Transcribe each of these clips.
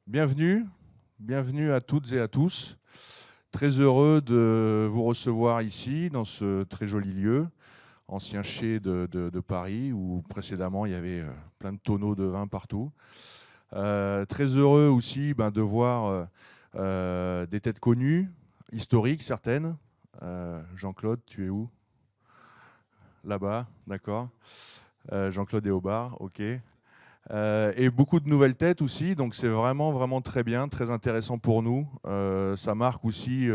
Bienvenue, bienvenue à toutes et à tous. Très heureux de vous recevoir ici, dans ce très joli lieu, ancien chai de Paris, où précédemment il y avait plein de tonneaux de vin partout. Très heureux aussi de voir des têtes connues, historiques certaines. Jean-Claude, tu es où? Là-bas, d'accord. Jean-Claude est au bar, ok. Et beaucoup de nouvelles têtes aussi, donc c'est vraiment très bien, très intéressant pour nous. Ça marque aussi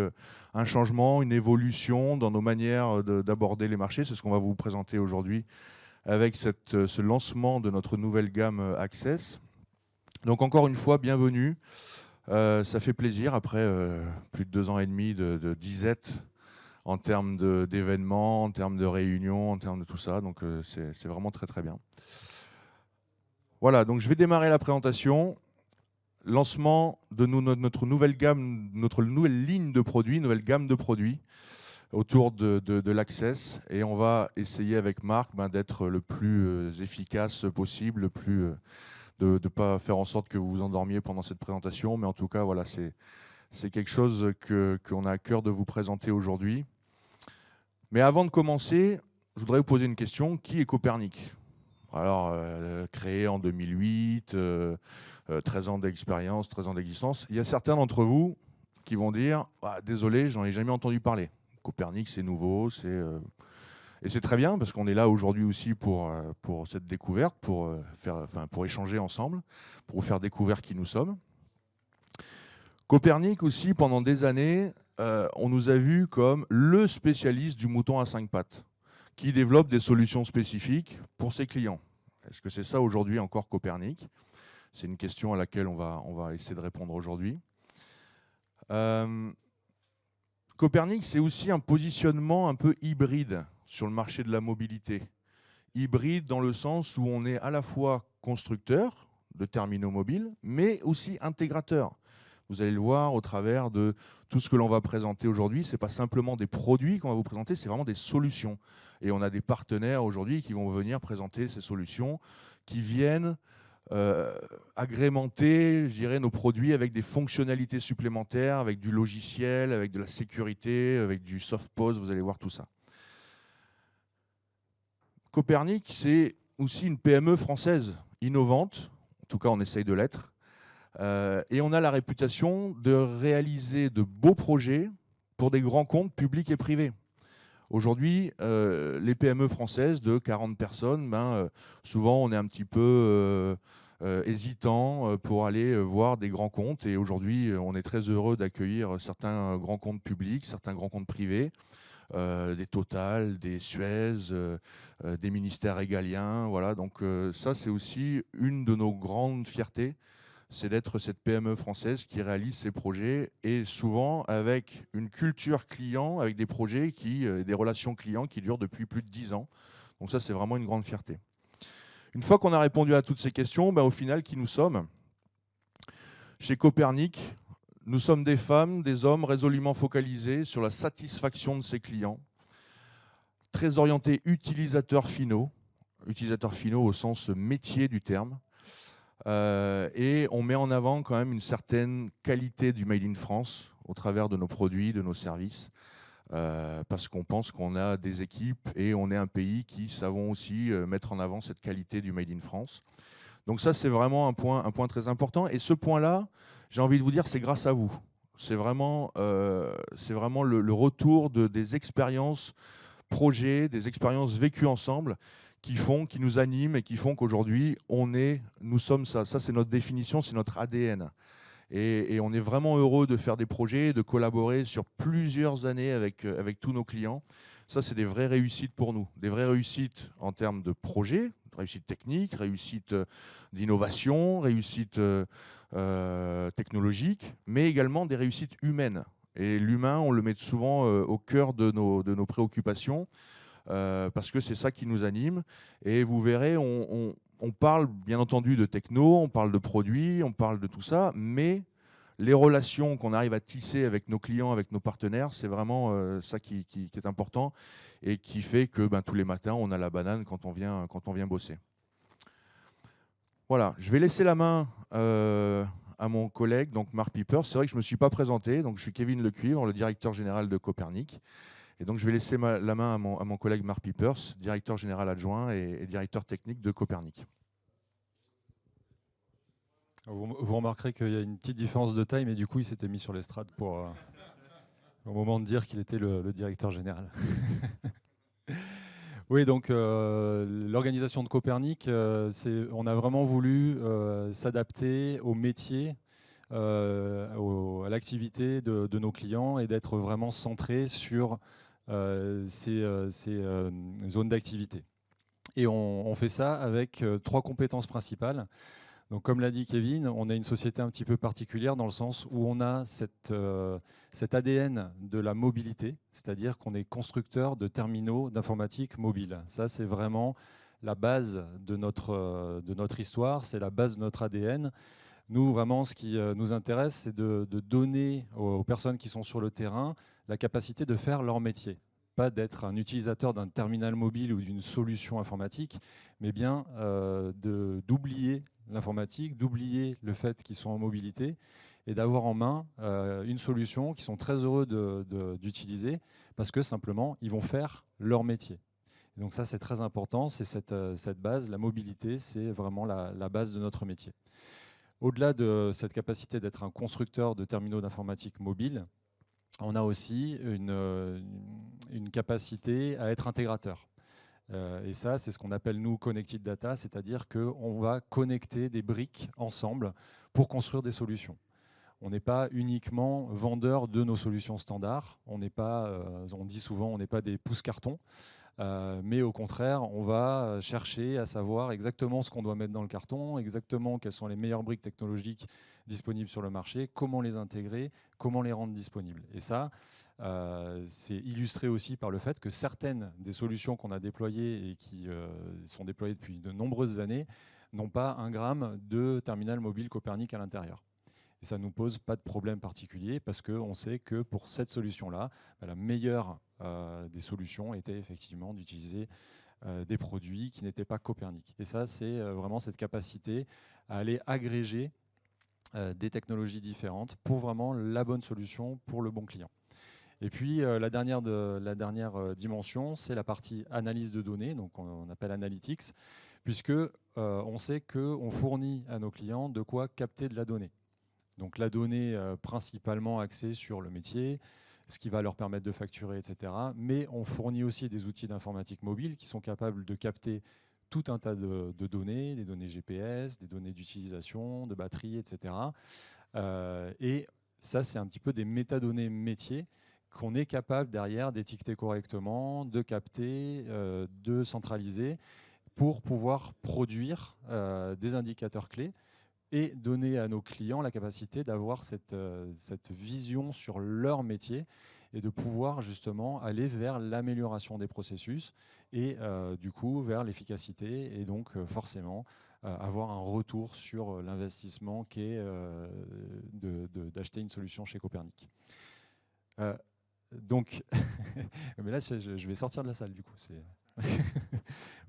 un changement, une évolution dans nos manières d'aborder les marchés. C'est ce qu'on va vous présenter aujourd'hui avec ce lancement de notre nouvelle gamme Access. Donc encore une fois, bienvenue. Ça fait plaisir après plus de 2 ans et demi de disette en termes d'événements, en termes de réunions, en termes de tout ça. Donc c'est vraiment très bien. Voilà, donc je vais démarrer la présentation. Lancement de notre nouvelle gamme, notre nouvelle ligne de produits, nouvelle gamme de produits autour de l'Access. Et on va essayer avec Marc d'être le plus efficace possible, de ne pas faire en sorte que vous vous endormiez pendant cette présentation. Mais en tout cas, voilà, c'est quelque chose qu'on a à cœur de vous présenter aujourd'hui. Mais avant de commencer, je voudrais vous poser une question. Qui est Copernic ? Alors, créé en 2008, 13 ans d'expérience, 13 ans d'existence. Il y a certains d'entre vous qui vont dire ah, désolé, j'en ai jamais entendu parler. Copernic, c'est nouveau, et c'est très bien parce qu'on est là aujourd'hui aussi pour cette découverte, pour échanger ensemble, pour vous faire découvrir qui nous sommes. Copernic aussi, pendant des années, on nous a vus comme le spécialiste du mouton à 5 pattes, qui développe des solutions spécifiques pour ses clients. Est-ce que c'est ça aujourd'hui encore Copernic ? C'est une question à laquelle on va essayer de répondre aujourd'hui. Copernic, c'est aussi un positionnement un peu hybride sur le marché de la mobilité. Hybride dans le sens où on est à la fois constructeur de terminaux mobiles, mais aussi intégrateur. Vous allez le voir au travers de tout ce que l'on va présenter aujourd'hui. Ce n'est pas simplement des produits qu'on va vous présenter, c'est vraiment des solutions. Et on a des partenaires aujourd'hui qui vont venir présenter ces solutions, qui viennent agrémenter, je dirais, nos produits avec des fonctionnalités supplémentaires, avec du logiciel, avec de la sécurité, avec du soft pose, vous allez voir tout ça. Copernic, c'est aussi une PME française innovante, en tout cas on essaye de l'être, et on a la réputation de réaliser de beaux projets pour des grands comptes publics et privés. Aujourd'hui, les PME françaises de 40 personnes, souvent on est un petit peu hésitant pour aller voir des grands comptes. Et aujourd'hui, on est très heureux d'accueillir certains grands comptes publics, certains grands comptes privés, des Total, des Suez, des ministères régaliens. Voilà. Donc ça, c'est aussi une de nos grandes fiertés, c'est d'être cette PME française qui réalise ces projets et souvent avec une culture client, avec des projets des relations clients qui durent depuis plus de 10 ans. Donc ça, c'est vraiment une grande fierté. Une fois qu'on a répondu à toutes ces questions, au final, qui nous sommes ? Chez Copernic, nous sommes des femmes, des hommes résolument focalisés sur la satisfaction de ses clients, très orientés utilisateurs finaux au sens métier du terme. Et on met en avant quand même une certaine qualité du Made in France au travers de nos produits, de nos services, parce qu'on pense qu'on a des équipes et on est un pays qui savons aussi mettre en avant cette qualité du Made in France. Donc ça, c'est vraiment un point très important. Et ce point-là, j'ai envie de vous dire, c'est grâce à vous. C'est vraiment le retour des expériences projets, des expériences vécues ensemble qui nous animent et qui font qu'aujourd'hui, nous sommes ça. Ça, c'est notre définition, c'est notre ADN. Et on est vraiment heureux de faire des projets, de collaborer sur plusieurs années avec tous nos clients. Ça, c'est des vraies réussites pour nous. Des vraies réussites en termes de projets, réussite technique, réussite d'innovation, réussite technologique, mais également des réussites humaines. Et l'humain, on le met souvent au cœur de nos préoccupations, parce que c'est ça qui nous anime. Et vous verrez, on parle bien entendu de techno, on parle de produits, on parle de tout ça, mais les relations qu'on arrive à tisser avec nos clients, avec nos partenaires, c'est vraiment ça qui est important et qui fait que tous les matins, on a la banane quand on vient bosser. Voilà, je vais laisser la main à mon collègue, donc Marc Pieper. C'est vrai que je ne me suis pas présenté, donc je suis Kevin Lecuivre, le directeur général de Copernic. Et donc je vais laisser la main à mon collègue Marc Piepers, directeur général adjoint et directeur technique de Copernic. Vous remarquerez qu'il y a une petite différence de taille, mais du coup il s'était mis sur l'estrade pour au moment de dire qu'il était le directeur général. Oui, donc l'organisation de Copernic, on a vraiment voulu s'adapter au métier, à l'activité de nos clients et d'être vraiment centré sur ces zones d'activité. Et on fait ça avec 3 compétences principales. Donc, comme l'a dit Kevin, on a une société un petit peu particulière dans le sens où on a cet ADN de la mobilité, c'est-à-dire qu'on est constructeur de terminaux d'informatique mobile. Ça, c'est vraiment la base de notre histoire, c'est la base de notre ADN. Nous, vraiment, ce qui nous intéresse, c'est de donner aux personnes qui sont sur le terrain la capacité de faire leur métier. Pas d'être un utilisateur d'un terminal mobile ou d'une solution informatique, mais bien d'oublier l'informatique, d'oublier le fait qu'ils sont en mobilité et d'avoir en main une solution qu'ils sont très heureux d'utiliser parce que simplement, ils vont faire leur métier. Et donc ça, c'est très important, c'est cette base, la mobilité, c'est vraiment la base de notre métier. Au-delà de cette capacité d'être un constructeur de terminaux d'informatique mobile, on a aussi une capacité à être intégrateur. Et ça, c'est ce qu'on appelle, nous, Connected Data, c'est-à-dire qu'on va connecter des briques ensemble pour construire des solutions. On n'est pas uniquement vendeur de nos solutions standards, on dit souvent, on n'est pas des pousse-cartons, mais au contraire, on va chercher à savoir exactement ce qu'on doit mettre dans le carton, exactement quelles sont les meilleures briques technologiques disponibles sur le marché, comment les intégrer, comment les rendre disponibles. Et ça, c'est illustré aussi par le fait que certaines des solutions qu'on a déployées et qui sont déployées depuis de nombreuses années n'ont pas un gramme de terminal mobile Copernic à l'intérieur. Et ça ne nous pose pas de problème particulier parce qu'on sait que pour cette solution-là, la meilleure des solutions était effectivement d'utiliser des produits qui n'étaient pas Copernic. Et ça, c'est vraiment cette capacité à aller agréger des technologies différentes pour vraiment la bonne solution pour le bon client. Et puis la dernière dimension, c'est la partie analyse de données, donc on appelle analytics, puisque on sait qu'on fournit à nos clients de quoi capter de la donnée. Donc la donnée principalement axée sur le métier, ce qui va leur permettre de facturer, etc. Mais on fournit aussi des outils d'informatique mobile qui sont capables de capter tout un tas de données, des données GPS, des données d'utilisation, de batterie, etc. Et ça, c'est un petit peu des métadonnées métiers qu'on est capable derrière d'étiqueter correctement, de capter, de centraliser pour pouvoir produire des indicateurs clés et donner à nos clients la capacité d'avoir cette vision sur leur métier et de pouvoir justement aller vers l'amélioration des processus et du coup vers l'efficacité et donc forcément avoir un retour sur l'investissement qui est d'acheter une solution chez Copernic. Donc, mais là je vais sortir de la salle du coup.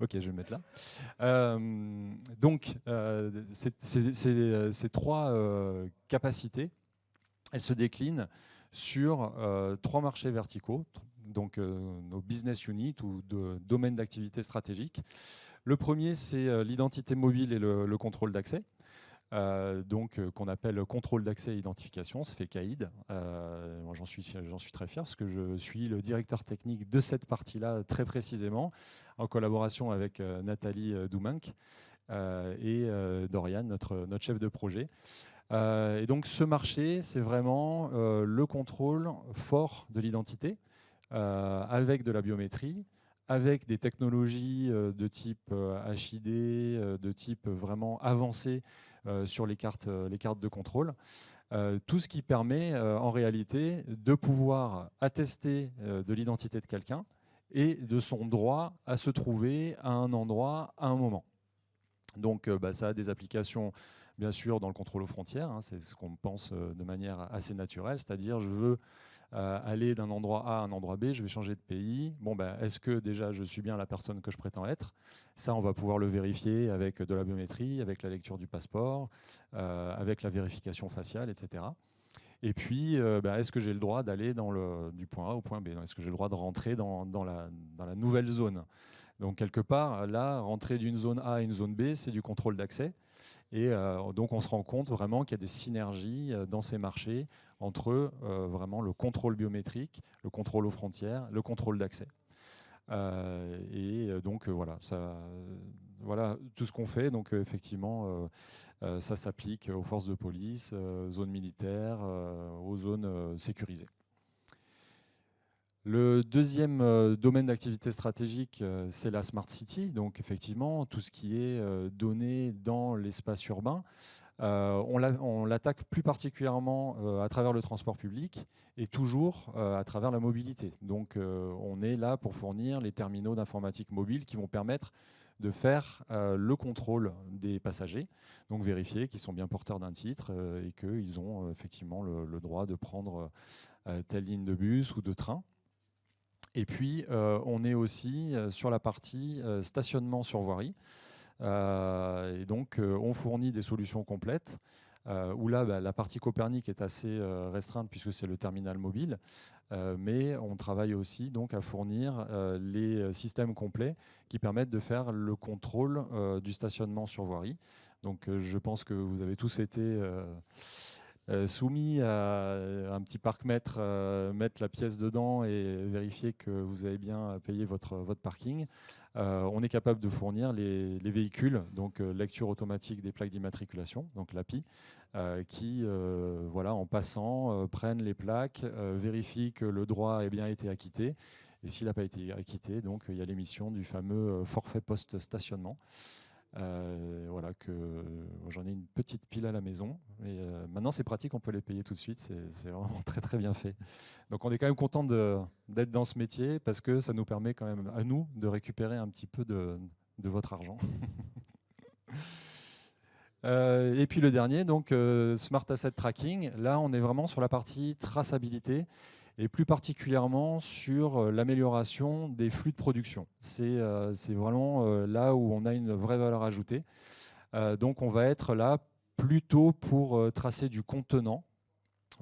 Ok, je vais me mettre là. Donc, ces 3 capacités, elles se déclinent sur 3 marchés verticaux, donc nos business units ou domaines d'activité stratégiques. Le premier, c'est l'identité mobile et le contrôle d'accès. Qu'on appelle contrôle d'accès et identification, ça fait CAID. Moi, j'en suis très fier parce que je suis le directeur technique de cette partie-là très précisément, en collaboration avec Nathalie Doumenc et Dorian, notre chef de projet. Et donc ce marché, c'est vraiment le contrôle fort de l'identité avec de la biométrie, avec des technologies de type HID, de type vraiment avancé sur les cartes de contrôle. Tout ce qui permet en réalité de pouvoir attester de l'identité de quelqu'un et de son droit à se trouver à un endroit, à un moment. Donc ça a des applications bien sûr dans le contrôle aux frontières, hein, c'est ce qu'on pense de manière assez naturelle, c'est-à-dire je veux aller d'un endroit A à un endroit B, je vais changer de pays. Bon, est-ce que déjà je suis bien la personne que je prétends être? Ça, on va pouvoir le vérifier avec de la biométrie, avec la lecture du passeport, avec la vérification faciale, etc. Et puis, est-ce que j'ai le droit d'aller du point A au point B? Est-ce que j'ai le droit de rentrer dans la nouvelle zone? Donc, quelque part, là, rentrer d'une zone A à une zone B, c'est du contrôle d'accès. Et donc, on se rend compte vraiment qu'il y a des synergies dans ces marchés entre vraiment le contrôle biométrique, le contrôle aux frontières, le contrôle d'accès. Donc, voilà tout ce qu'on fait. Donc, effectivement, ça s'applique aux forces de police, zones militaires, aux zones sécurisées. Le deuxième domaine d'activité stratégique, c'est la Smart City. Donc effectivement, tout ce qui est donné dans l'espace urbain, on l'attaque plus particulièrement à travers le transport public et toujours à travers la mobilité. Donc on est là pour fournir les terminaux d'informatique mobile qui vont permettre de faire le contrôle des passagers, donc vérifier qu'ils sont bien porteurs d'un titre et qu'ils ont effectivement le droit de prendre telle ligne de bus ou de train. Et puis, on est aussi sur la partie stationnement sur voirie. Et donc, on fournit des solutions complètes, où là, la partie Copernic est assez restreinte puisque c'est le terminal mobile. Mais on travaille aussi donc, à fournir les systèmes complets qui permettent de faire le contrôle du stationnement sur voirie. Donc, je pense que vous avez tous été soumis à un petit parc-mètre, mettre la pièce dedans et vérifier que vous avez bien payé votre parking. On est capable de fournir les véhicules, donc lecture automatique des plaques d'immatriculation, donc l'API, qui, en passant, prennent les plaques, vérifient que le droit ait bien été acquitté. Et s'il n'a pas été acquitté, donc il y a l'émission du fameux forfait post-stationnement. J'en ai une petite pile à la maison. Et maintenant, c'est pratique, on peut les payer tout de suite. C'est vraiment très, très bien fait. Donc, on est quand même content d'être dans ce métier parce que ça nous permet quand même, à nous, de récupérer un petit peu de votre argent. Et puis le dernier, donc Smart Asset Tracking. Là, on est vraiment sur la partie traçabilité et plus particulièrement sur l'amélioration des flux de production. C'est vraiment là où on a une vraie valeur ajoutée. Donc on va être là plutôt pour tracer du contenant,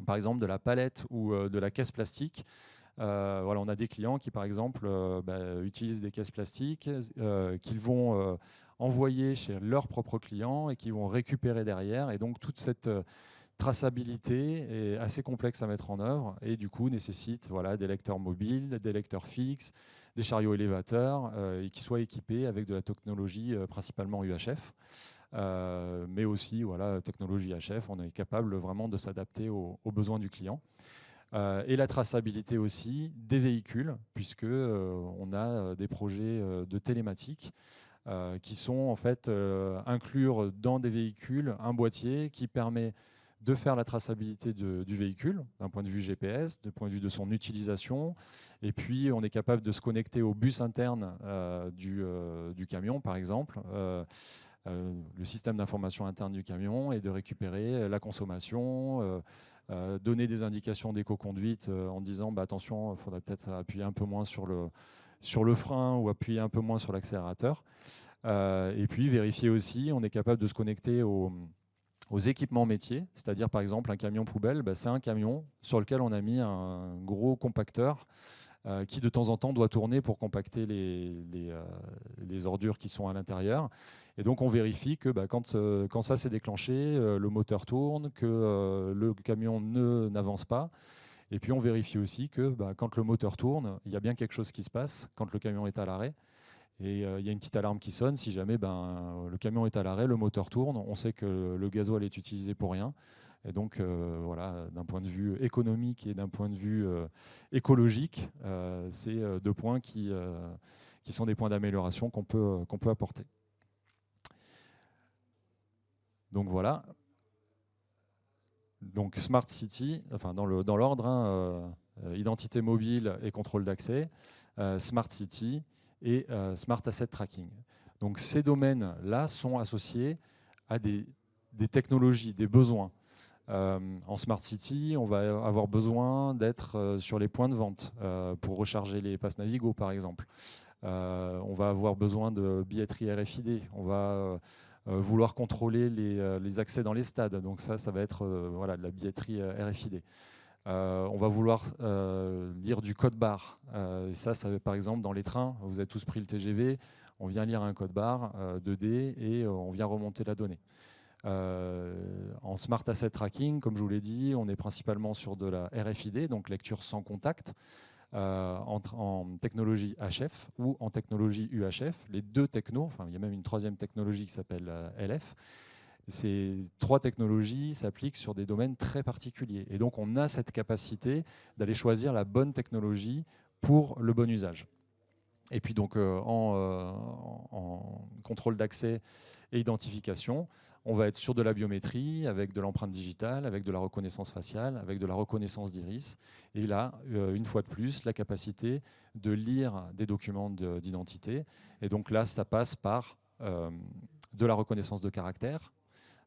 par exemple de la palette ou de la caisse plastique. On a des clients qui, par exemple, utilisent des caisses plastiques qu'ils vont envoyer chez leurs propres clients et qui vont récupérer derrière. Et donc toute cette traçabilité est assez complexe à mettre en œuvre et du coup nécessite des lecteurs mobiles, des lecteurs fixes, des chariots élévateurs et qui soient équipés avec de la technologie principalement UHF. Mais aussi technologie HF, on est capable vraiment de s'adapter aux besoins du client. Et la traçabilité aussi des véhicules, puisque on a des projets de télématique qui sont en fait inclure dans des véhicules un boîtier qui permet de faire la traçabilité du véhicule, d'un point de vue GPS, d'un point de vue de son utilisation. Et puis, on est capable de se connecter au bus interne du camion, par exemple, le système d'information interne du camion, et de récupérer la consommation, donner des indications d'éco-conduite en disant attention, il faudrait peut-être appuyer un peu moins sur le frein ou appuyer un peu moins sur l'accélérateur. Et puis, vérifier aussi, on est capable de se connecter aux équipements métiers, c'est-à-dire par exemple un camion poubelle, c'est un camion sur lequel on a mis un gros compacteur qui de temps en temps doit tourner pour compacter les ordures qui sont à l'intérieur. Et donc on vérifie que quand ça s'est déclenché, le moteur tourne, que le camion n'avance pas. Et puis on vérifie aussi que quand le moteur tourne, il y a bien quelque chose qui se passe quand le camion est à l'arrêt. Et il y a une petite alarme qui sonne. Si jamais le camion est à l'arrêt, le moteur tourne, on sait que le gasoil est utilisé pour rien. Et donc, d'un point de vue économique et d'un point de vue écologique, c'est deux points qui sont des points d'amélioration qu'on peut apporter. Donc voilà. Donc Smart City, enfin dans l'ordre, identité mobile et contrôle d'accès, Smart City et Smart Asset Tracking. Donc ces domaines-là sont associés à des technologies, des besoins. En Smart City, on va avoir besoin d'être sur les points de vente pour recharger les passes Navigo, par exemple. On va avoir besoin de billetterie RFID. On va vouloir contrôler les accès dans les stades. Donc ça va être voilà, de la billetterie RFID. On va vouloir lire du code barre. Ça par exemple, dans les trains, vous avez tous pris le TGV, on vient lire un code barre 2D et on vient remonter la donnée. En Smart Asset Tracking, comme je vous l'ai dit, on est principalement sur de la RFID, donc lecture sans contact, en technologie HF ou en technologie UHF. Les deux technos, enfin, il y a même une troisième technologie qui s'appelle LF. Ces trois technologies s'appliquent sur des domaines très particuliers. Et donc, on a cette capacité d'aller choisir la bonne technologie pour le bon usage. Et puis, donc, en contrôle d'accès et identification, on va être sur de la biométrie, avec de l'empreinte digitale, avec de la reconnaissance faciale, avec de la reconnaissance d'iris. Et là, une fois de plus, la capacité de lire des documents d'identité. Et donc là, ça passe par de la reconnaissance de caractère,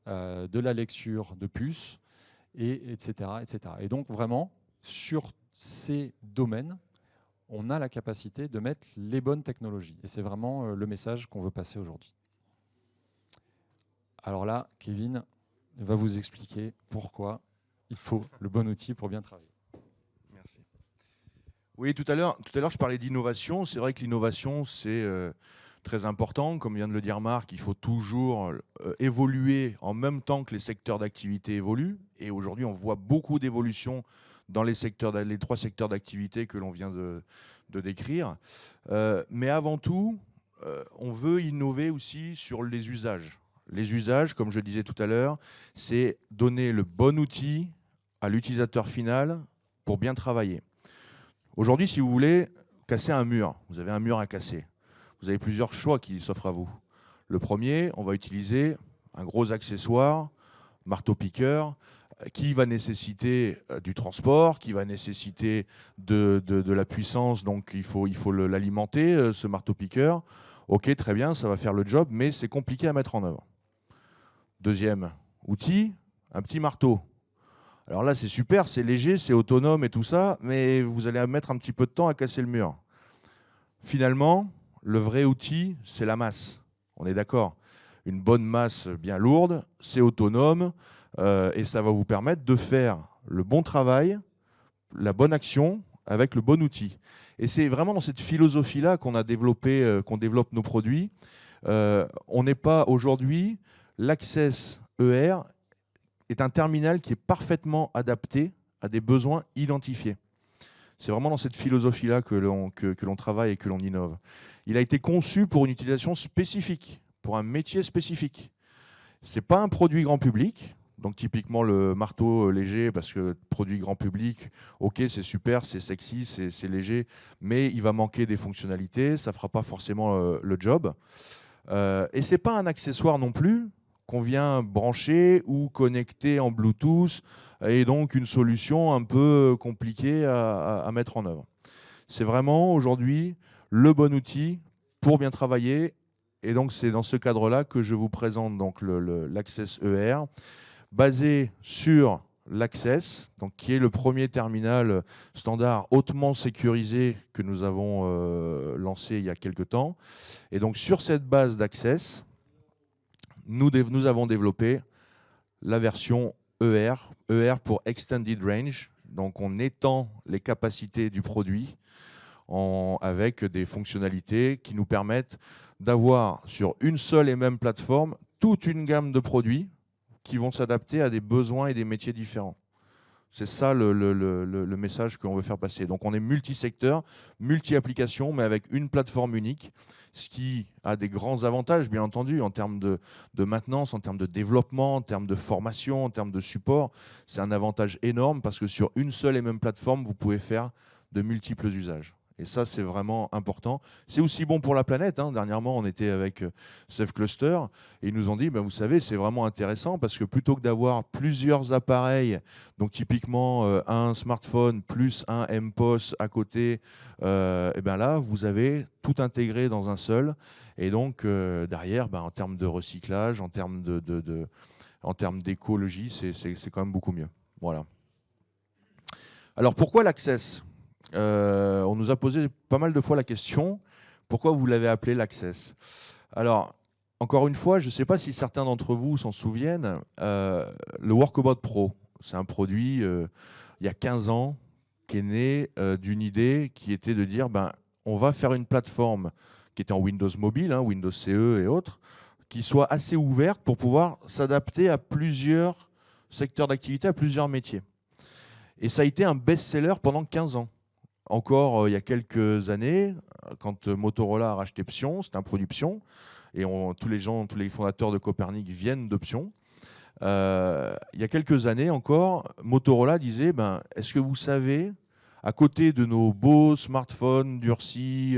de la lecture de puces, etc., etc. Et donc vraiment, sur ces domaines, on a la capacité de mettre les bonnes technologies. Et c'est vraiment le message qu'on veut passer aujourd'hui. Alors là, Kevin va vous expliquer pourquoi il faut le bon outil pour bien travailler. Merci. Oui, tout à l'heure, je parlais d'innovation. C'est vrai que l'innovation, c'est très important. Comme vient de le dire Marc, il faut toujours évoluer en même temps que les secteurs d'activité évoluent. Et aujourd'hui, on voit beaucoup d'évolutions dans les trois secteurs d'activité que l'on vient de décrire. Mais avant tout, on veut innover aussi sur les usages. Les usages, comme je disais tout à l'heure, c'est donner le bon outil à l'utilisateur final pour bien travailler. Aujourd'hui, si vous voulez casser un mur, vous avez un mur à casser. Vous avez plusieurs choix qui s'offrent à vous. Le premier, on va utiliser un gros accessoire, marteau-piqueur, qui va nécessiter du transport, qui va nécessiter de la puissance, donc il faut l'alimenter, ce marteau-piqueur. Ok, très bien, ça va faire le job, mais c'est compliqué à mettre en œuvre. Deuxième outil, un petit marteau. Alors là, c'est super, c'est léger, c'est autonome et tout ça, mais vous allez mettre un petit peu de temps à casser le mur. Finalement, le vrai outil, c'est la masse. On est d'accord. Une bonne masse bien lourde, c'est autonome, et ça va vous permettre de faire le bon travail, la bonne action avec le bon outil. Et c'est vraiment dans cette philosophie-là qu'on a développé, qu'on développe nos produits. On n'est pas aujourd'hui, l'Access ER est un terminal qui est parfaitement adapté à des besoins identifiés. C'est vraiment dans cette philosophie-là que l'on travaille et que l'on innove. Il a été conçu pour une utilisation spécifique, pour un métier spécifique. Ce n'est pas un produit grand public. Donc typiquement le marteau léger, parce que produit grand public, ok, c'est super, c'est sexy, c'est léger, mais il va manquer des fonctionnalités, ça ne fera pas forcément le job. Et ce n'est pas un accessoire non plus qu'on vient brancher ou connecter en Bluetooth, et donc une solution un peu compliquée à mettre en œuvre. C'est vraiment aujourd'hui le bon outil pour bien travailler, et donc c'est dans ce cadre-là que je vous présente donc l'Access ER, basé sur l'Access, donc qui est le premier terminal standard hautement sécurisé que nous avons lancé il y a quelques temps. Et donc sur cette base d'Access, nous avons développé la version ER pour Extended Range. Donc on étend les capacités du produit avec des fonctionnalités qui nous permettent d'avoir sur une seule et même plateforme toute une gamme de produits qui vont s'adapter à des besoins et des métiers différents. C'est ça le message qu'on veut faire passer. Donc on est multi-secteur, multi-application, mais avec une plateforme unique, ce qui a des grands avantages, bien entendu, en termes de maintenance, en termes de développement, en termes de formation, en termes de support. C'est un avantage énorme parce que sur une seule et même plateforme, vous pouvez faire de multiples usages. Et ça, c'est vraiment important. C'est aussi bon pour la planète, hein. Dernièrement, on était avec Safe Cluster et ils nous ont dit, ben, vous savez, c'est vraiment intéressant parce que plutôt que d'avoir plusieurs appareils, donc typiquement un smartphone plus un MPOS à côté, et ben là, vous avez tout intégré dans un seul. Et donc, derrière, ben, en termes de recyclage, en termes en termes d'écologie, c'est quand même beaucoup mieux. Voilà. Alors, pourquoi l'Access ? On nous a posé pas mal de fois la question, pourquoi vous l'avez appelé l'Access ? Alors, encore une fois, je ne sais pas si certains d'entre vous s'en souviennent, le Workobot Pro, c'est un produit, il y a 15 ans, qui est né d'une idée qui était de dire, ben, on va faire une plateforme qui était en Windows Mobile, hein, Windows CE et autres, qui soit assez ouverte pour pouvoir s'adapter à plusieurs secteurs d'activité, à plusieurs métiers. Et ça a été un best-seller pendant 15 ans. Encore il y a quelques années, quand Motorola a racheté Psion, c'était un produit Psion, et tous les fondateurs de Copernic viennent de Psion. Il y a quelques années encore, Motorola disait, ben, est-ce que vous savez, à côté de nos beaux smartphones durcis,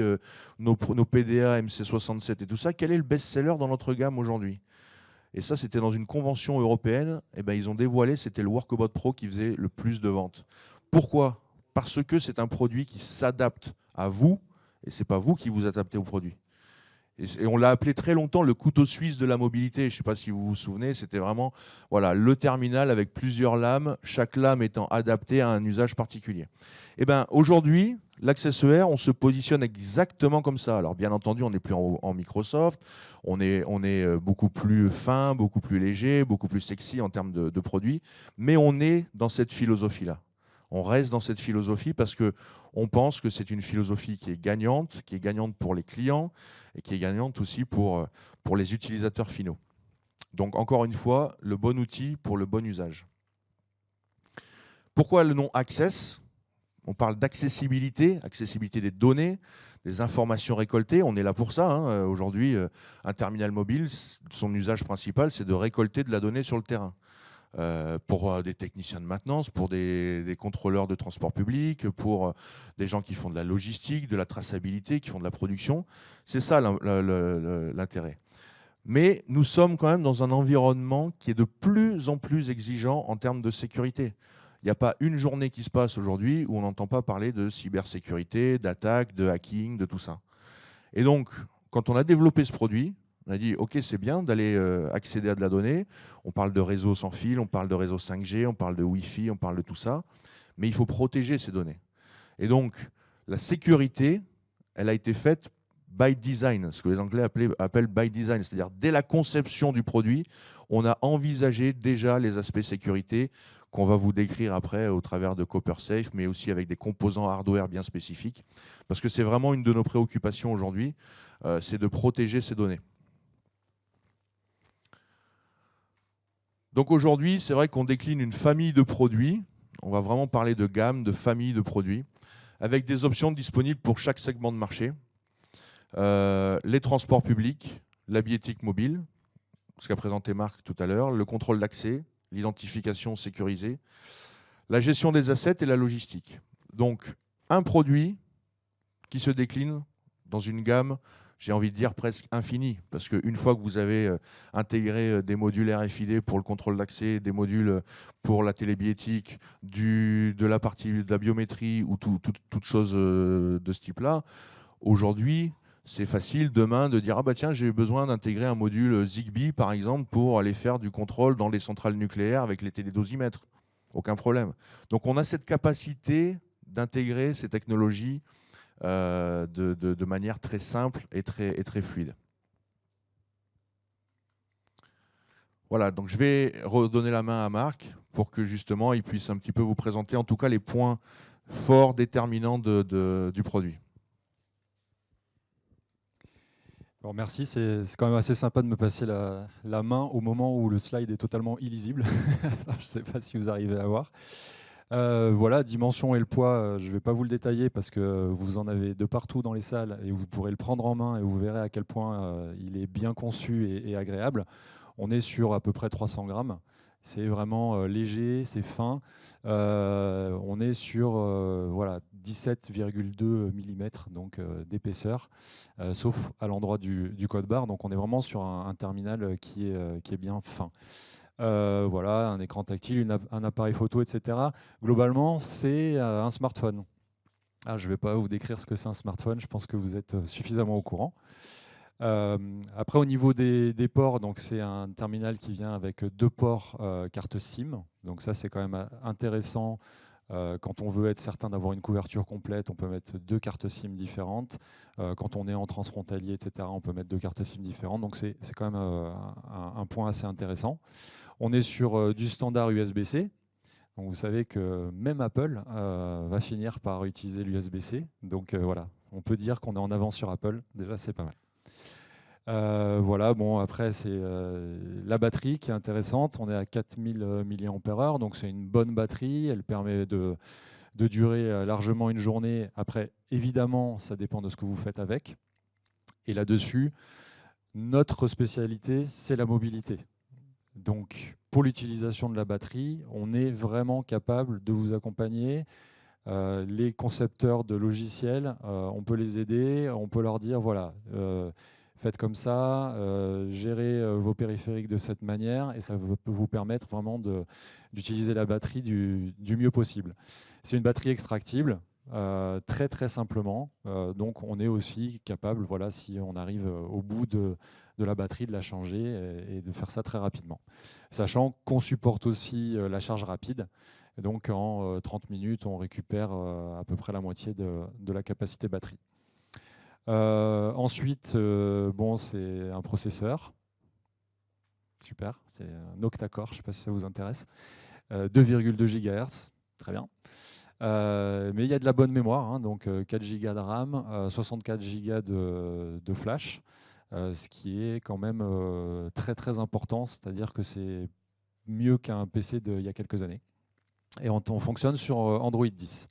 nos PDA, MC67 et tout ça, quel est le best-seller dans notre gamme aujourd'hui ? Et ça, c'était dans une convention européenne. Et ben, ils ont dévoilé, c'était le Workobot Pro qui faisait le plus de ventes. Pourquoi ? Parce que c'est un produit qui s'adapte à vous, et ce n'est pas vous qui vous adaptez au produit. Et on l'a appelé très longtemps le couteau suisse de la mobilité. Je ne sais pas si vous vous souvenez, c'était vraiment voilà, le terminal avec plusieurs lames, chaque lame étant adaptée à un usage particulier. Et ben, aujourd'hui, l'Access-ER, on se positionne exactement comme ça. Alors bien entendu, on n'est plus en Microsoft, on est beaucoup plus fin, beaucoup plus léger, beaucoup plus sexy en termes de produits, mais on est dans cette philosophie-là. On reste dans cette philosophie parce qu'on pense que c'est une philosophie qui est gagnante pour les clients et qui est gagnante aussi pour les utilisateurs finaux. Donc encore une fois, le bon outil pour le bon usage. Pourquoi le nom Access ? On parle d'accessibilité, accessibilité des données, des informations récoltées. On est là pour ça, hein. Aujourd'hui, un terminal mobile, son usage principal, c'est de récolter de la donnée sur le terrain. Pour des techniciens de maintenance, pour des contrôleurs de transport public, pour des gens qui font de la logistique, de la traçabilité, qui font de la production. C'est ça l'intérêt. Mais nous sommes quand même dans un environnement qui est de plus en plus exigeant en termes de sécurité. Il n'y a pas une journée qui se passe aujourd'hui où on n'entend pas parler de cybersécurité, d'attaque, de hacking, de tout ça. Et donc, quand on a développé ce produit, on a dit, OK, c'est bien d'aller accéder à de la donnée. On parle de réseau sans fil, on parle de réseau 5G, on parle de Wi-Fi, on parle de tout ça. Mais il faut protéger ces données. Et donc, la sécurité, elle a été faite by design, ce que les Anglais appellent by design. C'est-à-dire, dès la conception du produit, on a envisagé déjà les aspects sécurité qu'on va vous décrire après au travers de CopperSafe, mais aussi avec des composants hardware bien spécifiques. Parce que c'est vraiment une de nos préoccupations aujourd'hui, c'est de protéger ces données. Donc aujourd'hui, c'est vrai qu'on décline une famille de produits. On va vraiment parler de gamme, de famille de produits, avec des options disponibles pour chaque segment de marché. Les transports publics, la billettique mobile, ce qu'a présenté Marc tout à l'heure, le contrôle d'accès, l'identification sécurisée, la gestion des assets et la logistique. Donc un produit qui se décline dans une gamme, j'ai envie de dire presque infini, parce qu'une fois que vous avez intégré des modules RFID pour le contrôle d'accès, des modules pour la télébillettique, de la partie de la biométrie ou toute chose de ce type-là, aujourd'hui, c'est facile demain de dire « Ah bah tiens, j'ai besoin d'intégrer un module Zigbee, par exemple, pour aller faire du contrôle dans les centrales nucléaires avec les télédosimètres. » Aucun problème. Donc on a cette capacité d'intégrer ces technologies de manière très simple et très fluide. Voilà, donc je vais redonner la main à Marc pour que justement il puisse un petit peu vous présenter en tout cas les points forts déterminants du produit. Bon, merci, c'est quand même assez sympa de me passer la main au moment où le slide est totalement illisible. Je ne sais pas si vous arrivez à voir. Voilà, dimension et le poids, je ne vais pas vous le détailler parce que vous en avez de partout dans les salles et vous pourrez le prendre en main et vous verrez à quel point il est bien conçu et agréable. On est sur à peu près 300 grammes C'est vraiment léger, c'est fin. On est sur voilà, 17,2 mm donc, d'épaisseur, sauf à l'endroit du code barre. Donc on est vraiment sur un terminal qui est bien fin. Voilà, un écran tactile, un appareil photo, etc. Globalement, c'est un smartphone. Ah, je ne vais pas vous décrire ce que c'est un smartphone, je pense que vous êtes suffisamment au courant. Après, au niveau des ports, donc c'est un terminal qui vient avec 2 ports carte SIM. Donc ça, c'est quand même intéressant. Quand on veut être certain d'avoir une couverture complète, on peut mettre 2 cartes SIM différentes. Quand on est en transfrontalier, etc., on peut mettre 2 cartes SIM différentes. Donc c'est quand même un point assez intéressant. On est sur du standard USB-C. Donc vous savez que même Apple va finir par utiliser l'USB-C. Donc voilà, on peut dire qu'on est en avance sur Apple. Déjà, c'est pas mal. Voilà, bon, après, c'est la batterie qui est intéressante. On est à 4000 mAh, donc c'est une bonne batterie. Elle permet de durer largement une journée. Après, évidemment, ça dépend de ce que vous faites avec. Et là-dessus, notre spécialité, c'est la mobilité. Donc, pour l'utilisation de la batterie, on est vraiment capable de vous accompagner. Les concepteurs de logiciels, on peut les aider, on peut leur dire, voilà, faites comme ça, gérez vos périphériques de cette manière, et ça peut vous permettre vraiment d'utiliser la batterie du mieux possible. C'est une batterie extractible, très très simplement, donc on est aussi capable, voilà, si on arrive au bout de la batterie, de la changer et de faire ça très rapidement. Sachant qu'on supporte aussi la charge rapide, et donc en 30 minutes, on récupère à peu près la moitié de la capacité batterie. Ensuite, bon, c'est un processeur. Super, c'est un octa-core, je ne sais pas si ça vous intéresse. 2,2 GHz, très bien. Mais il y a de la bonne mémoire, hein, donc 4 Go de RAM, 64 Go de flash, ce qui est quand même très très important, c'est-à-dire que c'est mieux qu'un PC d'il y a quelques années. Et on fonctionne sur Android 10.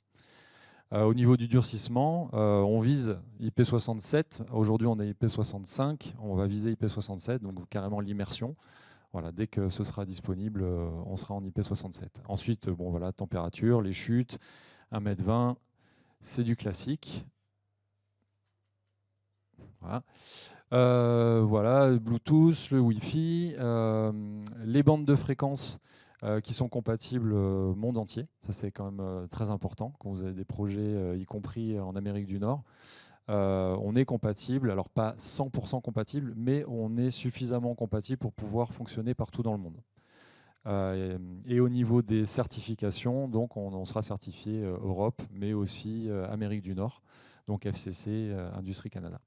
Au niveau du durcissement, on vise IP67. Aujourd'hui, on est IP65. On va viser IP67, donc carrément l'immersion. Voilà, dès que ce sera disponible, on sera en IP67. Ensuite, bon, voilà, température, les chutes, 1,20 m, c'est du classique. Voilà. Voilà, Bluetooth, le Wi-Fi, les bandes de fréquences qui sont compatibles monde entier. Ça, c'est quand même très important quand vous avez des projets, y compris en Amérique du Nord. On est compatible, alors pas 100% compatible, mais on est suffisamment compatible pour pouvoir fonctionner partout dans le monde. Et au niveau des certifications, donc on sera certifié Europe, mais aussi Amérique du Nord, donc FCC, Industrie Canada.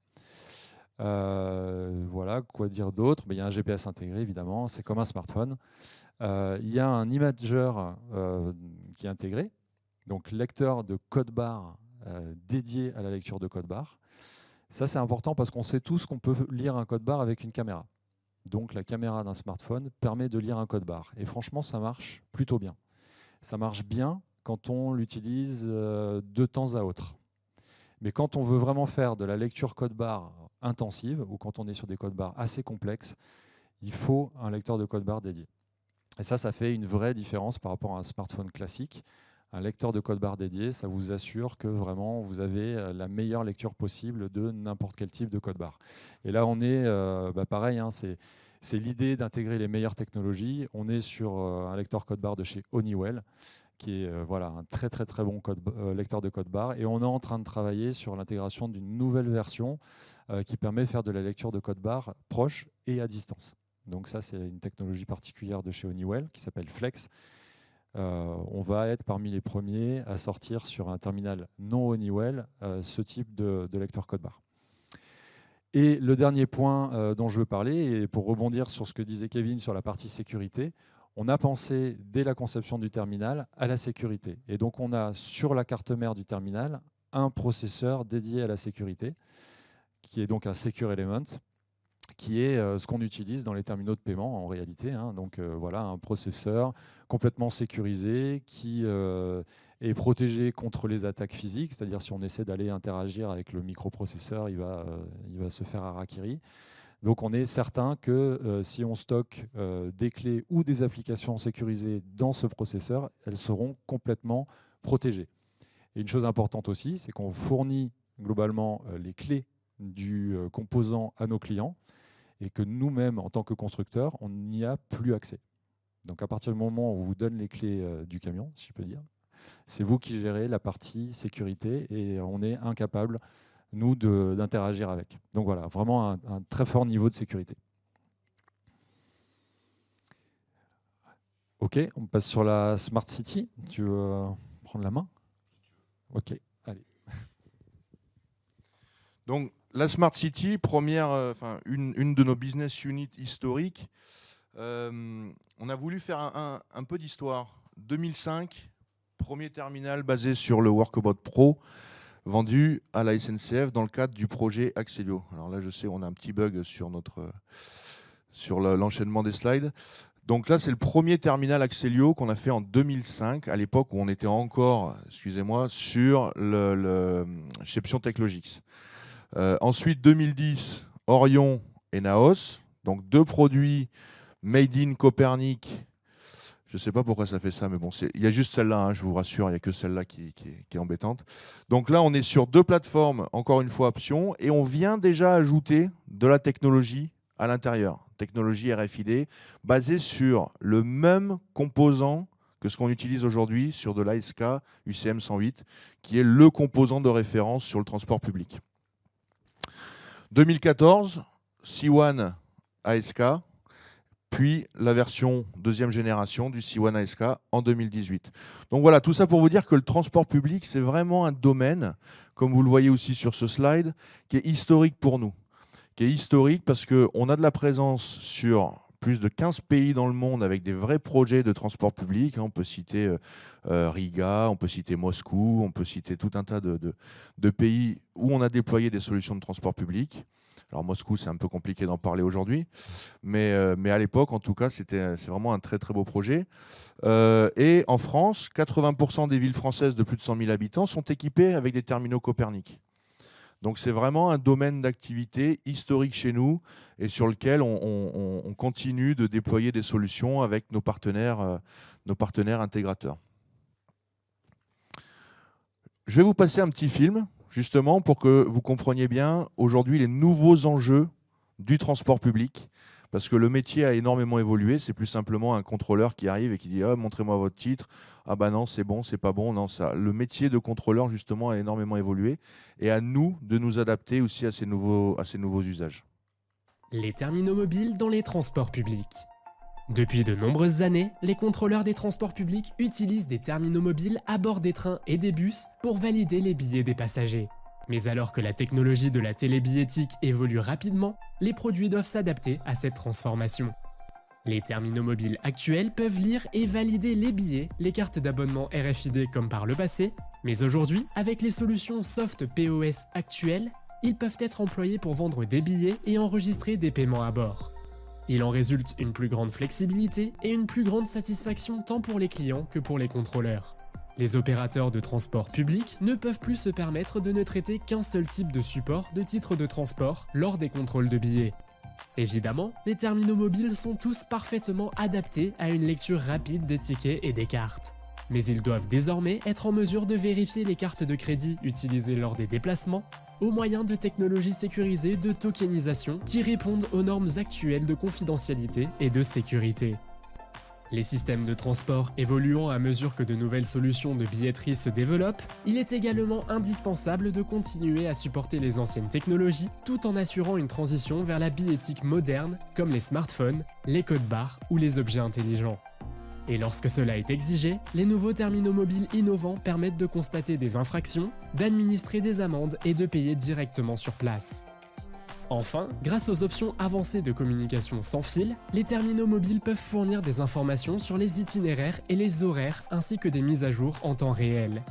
Voilà, quoi dire d'autre? Il y a un GPS intégré, évidemment, c'est comme un smartphone. Il y a un imager qui est intégré, donc lecteur de code barre dédié à la lecture de code barre. Ça, c'est important parce qu'on sait tous qu'on peut lire un code barre avec une caméra. Donc la caméra d'un smartphone permet de lire un code barre. Et franchement, ça marche plutôt bien. Ça marche bien quand on l'utilise de temps à autre. Mais quand on veut vraiment faire de la lecture code barre intensive, ou quand on est sur des codes barres assez complexes, il faut un lecteur de code barre dédié. Et ça fait une vraie différence par rapport à un smartphone classique. Un lecteur de code barre dédié, ça vous assure que vraiment vous avez la meilleure lecture possible de n'importe quel type de code barre. Et là, on est pareil, hein, c'est l'idée d'intégrer les meilleures technologies. On est sur un lecteur code barre de chez Honeywell, qui est voilà, un très très très bon lecteur de code barre. Et on est en train de travailler sur l'intégration d'une nouvelle version qui permet de faire de la lecture de code barre proche et à distance. Donc ça, c'est une technologie particulière de chez Honeywell qui s'appelle Flex. On va être parmi les premiers à sortir sur un terminal non Honeywell ce type de lecteur code barre. Et le dernier point dont je veux parler, et pour rebondir sur ce que disait Kevin sur la partie sécurité, on a pensé dès la conception du terminal à la sécurité. Et donc on a sur la carte mère du terminal un processeur dédié à la sécurité, qui est donc un Secure Element, qui est ce qu'on utilise dans les terminaux de paiement en réalité. Hein. Donc voilà, un processeur complètement sécurisé qui est protégé contre les attaques physiques, c'est-à-dire si on essaie d'aller interagir avec le microprocesseur, il va se faire harakiri. Donc on est certain que si on stocke des clés ou des applications sécurisées dans ce processeur, elles seront complètement protégées. Et une chose importante aussi, c'est qu'on fournit globalement les clés du composant à nos clients et que nous-mêmes, en tant que constructeurs, on n'y a plus accès. Donc à partir du moment où on vous donne les clés du camion, si je peux dire, c'est vous qui gérez la partie sécurité et on est incapable, nous, d'interagir avec. Donc voilà, vraiment un très fort niveau de sécurité. Ok, on passe sur la Smart City. Tu veux prendre la main? Ok, allez. Donc la Smart City, une de nos business units historiques, on a voulu faire un peu d'histoire. 2005, premier terminal basé sur le Workobot Pro, vendu à la SNCF dans le cadre du projet Axelio. Alors là, je sais, on a un petit bug sur l'enchaînement des slides. Donc là, c'est le premier terminal Axelio qu'on a fait en 2005, à l'époque où on était encore, excusez-moi, sur chez Psiontech Logics. Ensuite, 2010, Orion et Naos, donc 2 produits made in Copernic. Je ne sais pas pourquoi ça fait ça, mais bon, il y a juste celle-là, hein, je vous rassure, il n'y a que celle-là qui est embêtante. Donc là, on est sur 2 plateformes, encore une fois, Psion, et on vient déjà ajouter de la technologie à l'intérieur, technologie RFID, basée sur le même composant que ce qu'on utilise aujourd'hui sur de l'ASK UCM 108, qui est le composant de référence sur le transport public. 2014, C1 ASK, puis la version 2e génération du C1 ASK en 2018. Donc voilà, tout ça pour vous dire que le transport public, c'est vraiment un domaine, comme vous le voyez aussi sur ce slide, qui est historique pour nous. Qui est historique parce qu'on a de la présence sur plus de 15 pays dans le monde avec des vrais projets de transport public. On peut citer Riga, on peut citer Moscou, on peut citer tout un tas de pays où on a déployé des solutions de transport public. Alors Moscou, c'est un peu compliqué d'en parler aujourd'hui, mais à l'époque, en tout cas, c'est vraiment un très très beau projet. Et en France, 80% des villes françaises de plus de 100 000 habitants sont équipées avec des terminaux Copernic. Donc c'est vraiment un domaine d'activité historique chez nous et sur lequel on continue de déployer des solutions avec nos partenaires intégrateurs. Je vais vous passer un petit film, justement, pour que vous compreniez bien aujourd'hui les nouveaux enjeux du transport public. Parce que le métier a énormément évolué. C'est plus simplement un contrôleur qui arrive et qui dit « Ah, montrez-moi votre titre. Ah bah non, c'est bon, c'est pas bon. » Non, ça. Le métier de contrôleur, justement, a énormément évolué. Et à nous de nous adapter aussi à ces nouveaux usages. Les terminaux mobiles dans les transports publics. Depuis de nombreuses années, les contrôleurs des transports publics utilisent des terminaux mobiles à bord des trains et des bus pour valider les billets des passagers. Mais alors que la technologie de la télébillettique évolue rapidement, les produits doivent s'adapter à cette transformation. Les terminaux mobiles actuels peuvent lire et valider les billets, les cartes d'abonnement RFID comme par le passé, mais aujourd'hui, avec les solutions soft POS actuelles, ils peuvent être employés pour vendre des billets et enregistrer des paiements à bord. Il en résulte une plus grande flexibilité et une plus grande satisfaction tant pour les clients que pour les contrôleurs. Les opérateurs de transport public ne peuvent plus se permettre de ne traiter qu'un seul type de support de titre de transport lors des contrôles de billets. Évidemment, les terminaux mobiles sont tous parfaitement adaptés à une lecture rapide des tickets et des cartes. Mais ils doivent désormais être en mesure de vérifier les cartes de crédit utilisées lors des déplacements au moyen de technologies sécurisées de tokenisation qui répondent aux normes actuelles de confidentialité et de sécurité. Les systèmes de transport évoluant à mesure que de nouvelles solutions de billetterie se développent, il est également indispensable de continuer à supporter les anciennes technologies tout en assurant une transition vers la billettique moderne comme les smartphones, les codes-barres ou les objets intelligents. Et lorsque cela est exigé, les nouveaux terminaux mobiles innovants permettent de constater des infractions, d'administrer des amendes et de payer directement sur place. Enfin, grâce aux options avancées de communication sans fil, les terminaux mobiles peuvent fournir des informations sur les itinéraires et les horaires ainsi que des mises à jour en temps réel.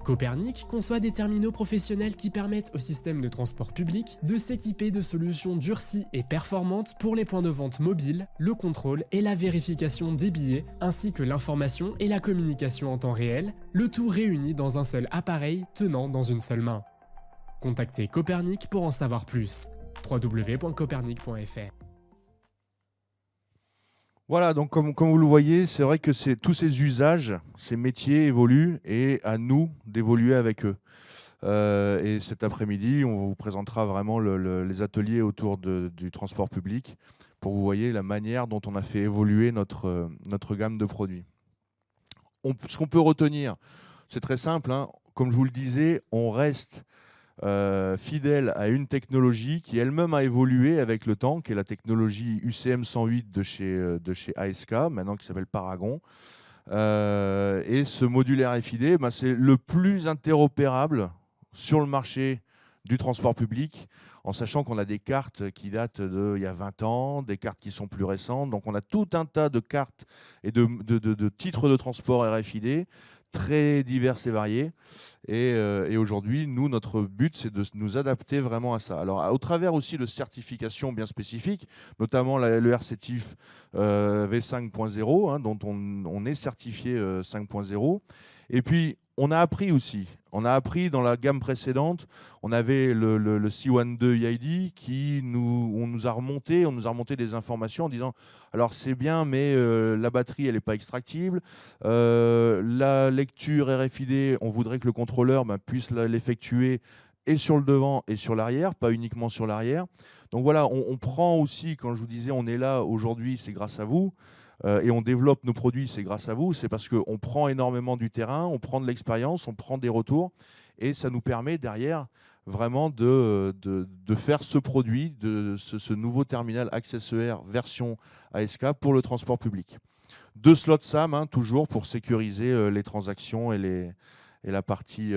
Copernic conçoit des terminaux professionnels qui permettent au système de transport public de s'équiper de solutions durcies et performantes pour les points de vente mobiles, le contrôle et la vérification des billets, ainsi que l'information et la communication en temps réel, le tout réuni dans un seul appareil tenant dans une seule main. Contactez Copernic pour en savoir plus. www.copernic.fr. Voilà, donc comme vous le voyez, c'est vrai que tous ces usages, ces métiers évoluent et à nous d'évoluer avec eux. Et cet après-midi, on vous présentera vraiment les ateliers autour du transport public pour que vous voyez la manière dont on a fait évoluer notre gamme de produits. Ce qu'on peut retenir, c'est très simple, hein. Comme je vous le disais, on reste fidèle à une technologie qui elle-même a évolué avec le temps, qui est la technologie UCM 108 de chez ASK, maintenant qui s'appelle Paragon. Et ce module RFID, c'est le plus interopérable sur le marché du transport public, en sachant qu'on a des cartes qui datent d'il y a 20 ans, des cartes qui sont plus récentes. Donc on a tout un tas de cartes et de titres de transport RFID très divers et variés. Et aujourd'hui, nous, notre but, c'est de nous adapter vraiment à ça. Alors, au travers aussi de certifications bien spécifiques, notamment le RCTIF V5.0, hein, dont on est certifié 5.0. Et puis, on a appris aussi. On a appris dans la gamme précédente, on avait le C12 EID on nous a remonté des informations en disant alors c'est bien, mais la batterie elle n'est pas extractible. La lecture RFID, on voudrait que le contrôleur puisse l'effectuer et sur le devant et sur l'arrière, pas uniquement sur l'arrière. Donc voilà, on prend aussi, quand je vous disais on est là aujourd'hui, c'est grâce à vous. Et on développe nos produits, c'est grâce à vous, c'est parce qu'on prend énormément du terrain, on prend de l'expérience, on prend des retours, et ça nous permet derrière vraiment de faire ce produit, ce nouveau terminal AccessER version ASK pour le transport public. 2 slots SAM, hein, toujours pour sécuriser les transactions et la partie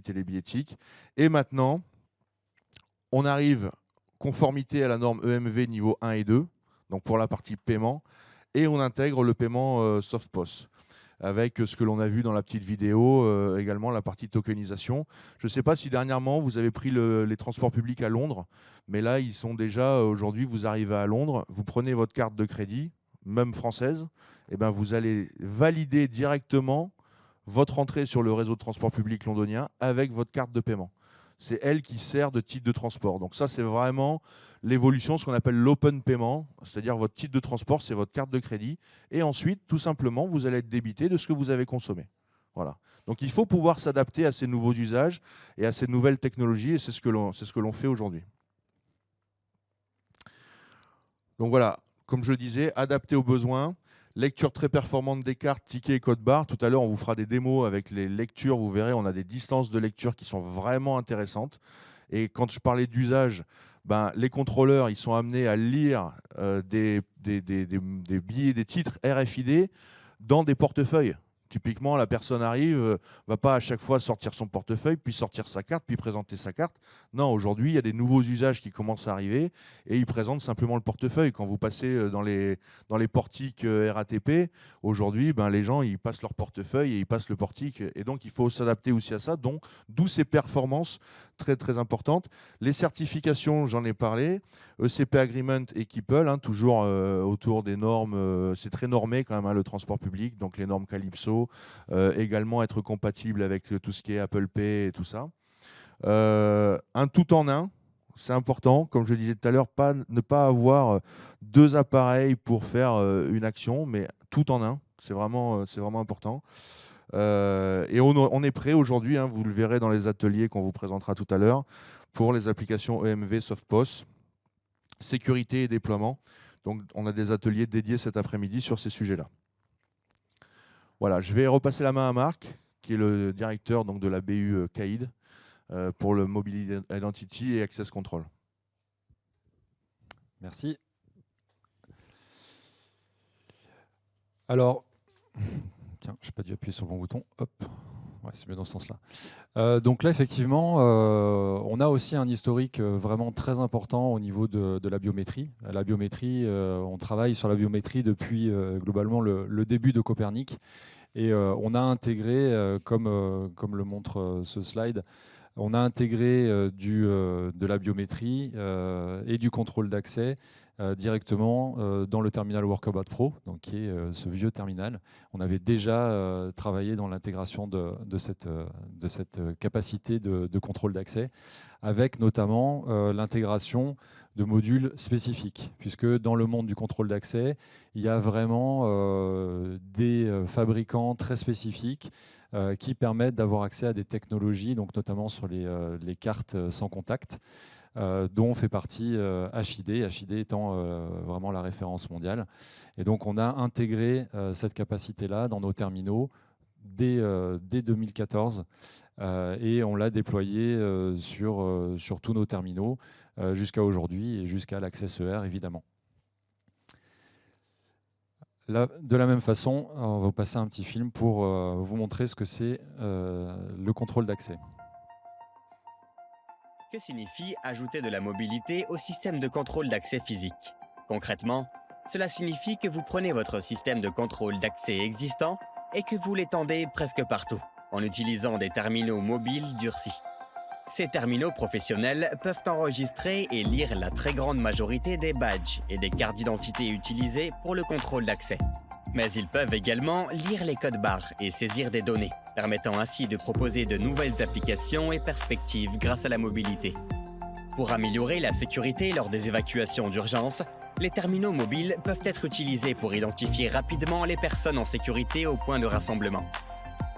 télébillettique. Et maintenant, on arrive conformité à la norme EMV niveau 1 et 2, donc pour la partie paiement, et on intègre le paiement SoftPOS avec ce que l'on a vu dans la petite vidéo, également la partie tokenisation. Je ne sais pas si dernièrement vous avez pris les transports publics à Londres, mais là ils sont déjà, aujourd'hui vous arrivez à Londres, vous prenez votre carte de crédit, même française, et vous allez valider directement votre entrée sur le réseau de transport public londonien avec votre carte de paiement. C'est elle qui sert de titre de transport. Donc ça, c'est vraiment l'évolution, ce qu'on appelle l'open payment, c'est-à-dire votre titre de transport, c'est votre carte de crédit. Et ensuite, tout simplement, vous allez être débité de ce que vous avez consommé. Voilà. Donc il faut pouvoir s'adapter à ces nouveaux usages et à ces nouvelles technologies, et c'est ce que l'on fait aujourd'hui. Donc voilà, comme je le disais, adapté aux besoins. Lecture très performante des cartes, tickets et code barre. Tout à l'heure, on vous fera des démos avec les lectures. Vous verrez, on a des distances de lecture qui sont vraiment intéressantes. Et quand je parlais d'usage, les contrôleurs, ils sont amenés à lire des billets, des titres RFID dans des portefeuilles. Typiquement, la personne arrive, va pas à chaque fois sortir son portefeuille, puis sortir sa carte, puis présenter sa carte. Non, aujourd'hui, il y a des nouveaux usages qui commencent à arriver et ils présentent simplement le portefeuille. Quand vous passez dans les portiques RATP, aujourd'hui, les gens, ils passent leur portefeuille et ils passent le portique. Et donc, il faut s'adapter aussi à ça. Donc, d'où ces performances très, très importantes. Les certifications, j'en ai parlé. ECP Agreement et Keepel, hein, toujours autour des normes. C'est très normé quand même, hein, le transport public, donc les normes Calypso. Également être compatible avec tout ce qui est Apple Pay et tout ça. Un tout en un, c'est important, comme je le disais tout à l'heure, ne pas avoir 2 appareils pour faire une action, mais tout en un, c'est vraiment important. Et on est prêt aujourd'hui, hein, vous le verrez dans les ateliers qu'on vous présentera tout à l'heure, pour les applications EMV SoftPOS, sécurité et déploiement. Donc on a des ateliers dédiés cet après-midi sur ces sujets-là. Voilà, je vais repasser la main à Marc, qui est le directeur donc, de la BU CAID, pour le Mobility Identity et Access Control. Merci. Alors, tiens, je n'ai pas dû appuyer sur le bon bouton. Hop, ouais, c'est mieux dans ce sens-là. Donc là, effectivement, on a aussi un historique vraiment très important au niveau de la biométrie. La biométrie, on travaille sur la biométrie depuis globalement le début de Copernic. Et on a intégré, comme le montre ce slide, On a intégré de la biométrie et du contrôle d'accès directement dans le terminal Workabout Pro, donc qui est ce vieux terminal. On avait déjà travaillé dans l'intégration de cette capacité de contrôle d'accès, avec notamment l'intégration de modules spécifiques, puisque dans le monde du contrôle d'accès, il y a vraiment des fabricants très spécifiques qui permettent d'avoir accès à des technologies, donc notamment sur les cartes sans contact, dont fait partie HID, HID étant vraiment la référence mondiale. Et donc on a intégré cette capacité-là dans nos terminaux dès 2014 et on l'a déployé sur tous nos terminaux jusqu'à aujourd'hui et jusqu'à l'Access-ER évidemment. Là, de la même façon, on va vous passer un petit film pour vous montrer ce que c'est le contrôle d'accès. Que signifie ajouter de la mobilité au système de contrôle d'accès physique? Concrètement, cela signifie que vous prenez votre système de contrôle d'accès existant et que vous l'étendez presque partout, en utilisant des terminaux mobiles durcis. Ces terminaux professionnels peuvent enregistrer et lire la très grande majorité des badges et des cartes d'identité utilisées pour le contrôle d'accès. Mais ils peuvent également lire les codes barres et saisir des données, permettant ainsi de proposer de nouvelles applications et perspectives grâce à la mobilité. Pour améliorer la sécurité lors des évacuations d'urgence, les terminaux mobiles peuvent être utilisés pour identifier rapidement les personnes en sécurité au point de rassemblement.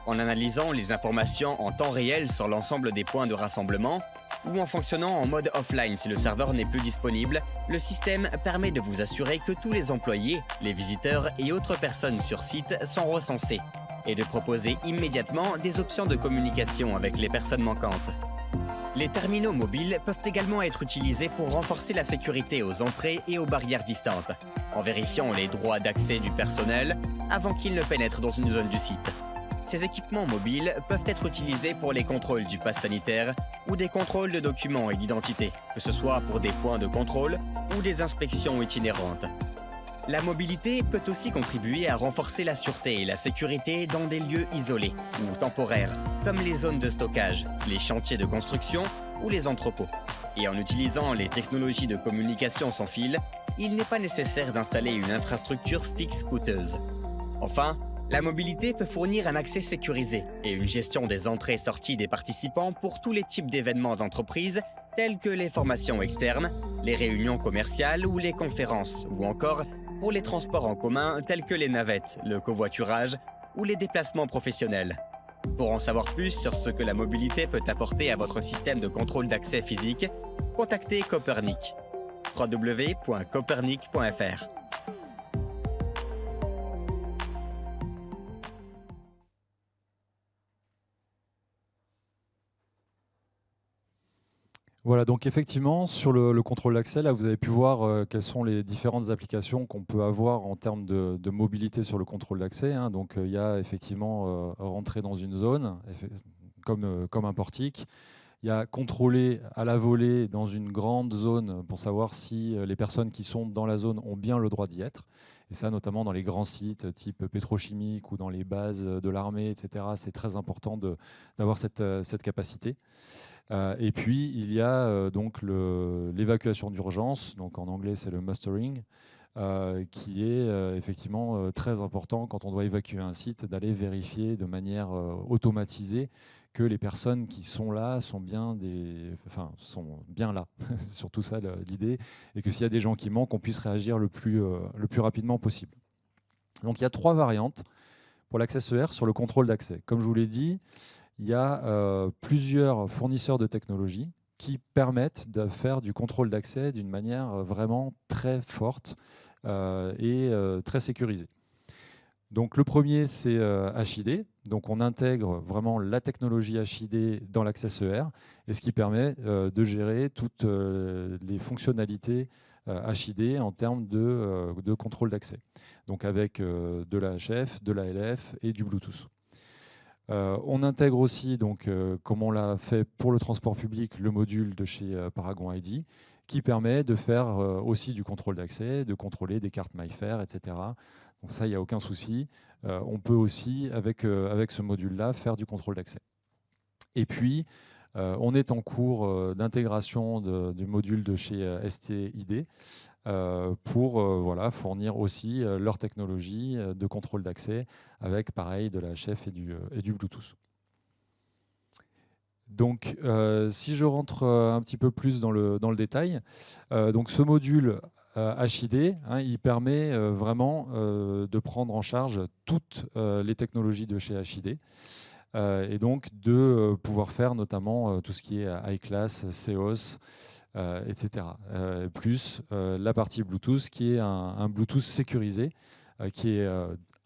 En analysant les informations en temps réel sur l'ensemble des points de rassemblement, ou en fonctionnant en mode offline si le serveur n'est plus disponible, le système permet de vous assurer que tous les employés, les visiteurs et autres personnes sur site sont recensés, et de proposer immédiatement des options de communication avec les personnes manquantes. Les terminaux mobiles peuvent également être utilisés pour renforcer la sécurité aux entrées et aux barrières distantes, en vérifiant les droits d'accès du personnel avant qu'ils ne pénètrent dans une zone du site. Ces équipements mobiles peuvent être utilisés pour les contrôles du pass sanitaire ou des contrôles de documents et d'identité, que ce soit pour des points de contrôle ou des inspections itinérantes. La mobilité peut aussi contribuer à renforcer la sûreté et la sécurité dans des lieux isolés ou temporaires, comme les zones de stockage, les chantiers de construction ou les entrepôts. Et en utilisant les technologies de communication sans fil, il n'est pas nécessaire d'installer une infrastructure fixe coûteuse. Enfin, la mobilité peut fournir un accès sécurisé et une gestion des entrées-sorties des participants pour tous les types d'événements d'entreprise, tels que les formations externes, les réunions commerciales ou les conférences, ou encore pour les transports en commun tels que les navettes, le covoiturage ou les déplacements professionnels. Pour en savoir plus sur ce que la mobilité peut apporter à votre système de contrôle d'accès physique, contactez Copernic. www.copernic.fr. Voilà, donc effectivement, sur le contrôle d'accès, là, vous avez pu voir quelles sont les différentes applications qu'on peut avoir en termes de mobilité sur le contrôle d'accès. Hein. Donc, il y a effectivement rentrer dans une zone, comme un portique. Il y a contrôler à la volée dans une grande zone pour savoir si les personnes qui sont dans la zone ont bien le droit d'y être. Et ça, notamment dans les grands sites type pétrochimique ou dans les bases de l'armée, etc. C'est très important d'avoir cette capacité. Et puis, il y a donc l'évacuation d'urgence, donc en anglais c'est le mustering, qui est effectivement très important quand on doit évacuer un site, d'aller vérifier de manière automatisée que les personnes qui sont là sont bien là. C'est surtout ça l'idée, et que s'il y a des gens qui manquent, on puisse réagir le plus rapidement possible. Donc il y a 3 variantes pour l'Access-ER sur le contrôle d'accès. Comme je vous l'ai dit, il y a plusieurs fournisseurs de technologies qui permettent de faire du contrôle d'accès d'une manière vraiment très forte et très sécurisée. Donc le premier, c'est HID. Donc on intègre vraiment la technologie HID dans l'Access-ER, et ce qui permet de gérer toutes les fonctionnalités HID en termes de contrôle d'accès. Donc avec de l'AHF, de l'ALF et du Bluetooth. On intègre aussi, donc, comme on l'a fait pour le transport public, le module de chez Paragon ID, qui permet de faire aussi du contrôle d'accès, de contrôler des cartes MyFair, etc. Donc ça, il n'y a aucun souci. On peut aussi, avec ce module-là, faire du contrôle d'accès. Et puis, On est en cours d'intégration du module de chez STID pour voilà, fournir aussi leur technologie de contrôle d'accès avec pareil de la HF et du Bluetooth. Donc, si je rentre un petit peu plus dans le détail, donc ce module HID, il permet vraiment de prendre en charge toutes les technologies de chez HID et donc de pouvoir faire notamment tout ce qui est iClass, CEOS, etc. Plus la partie Bluetooth qui est un Bluetooth sécurisé qui est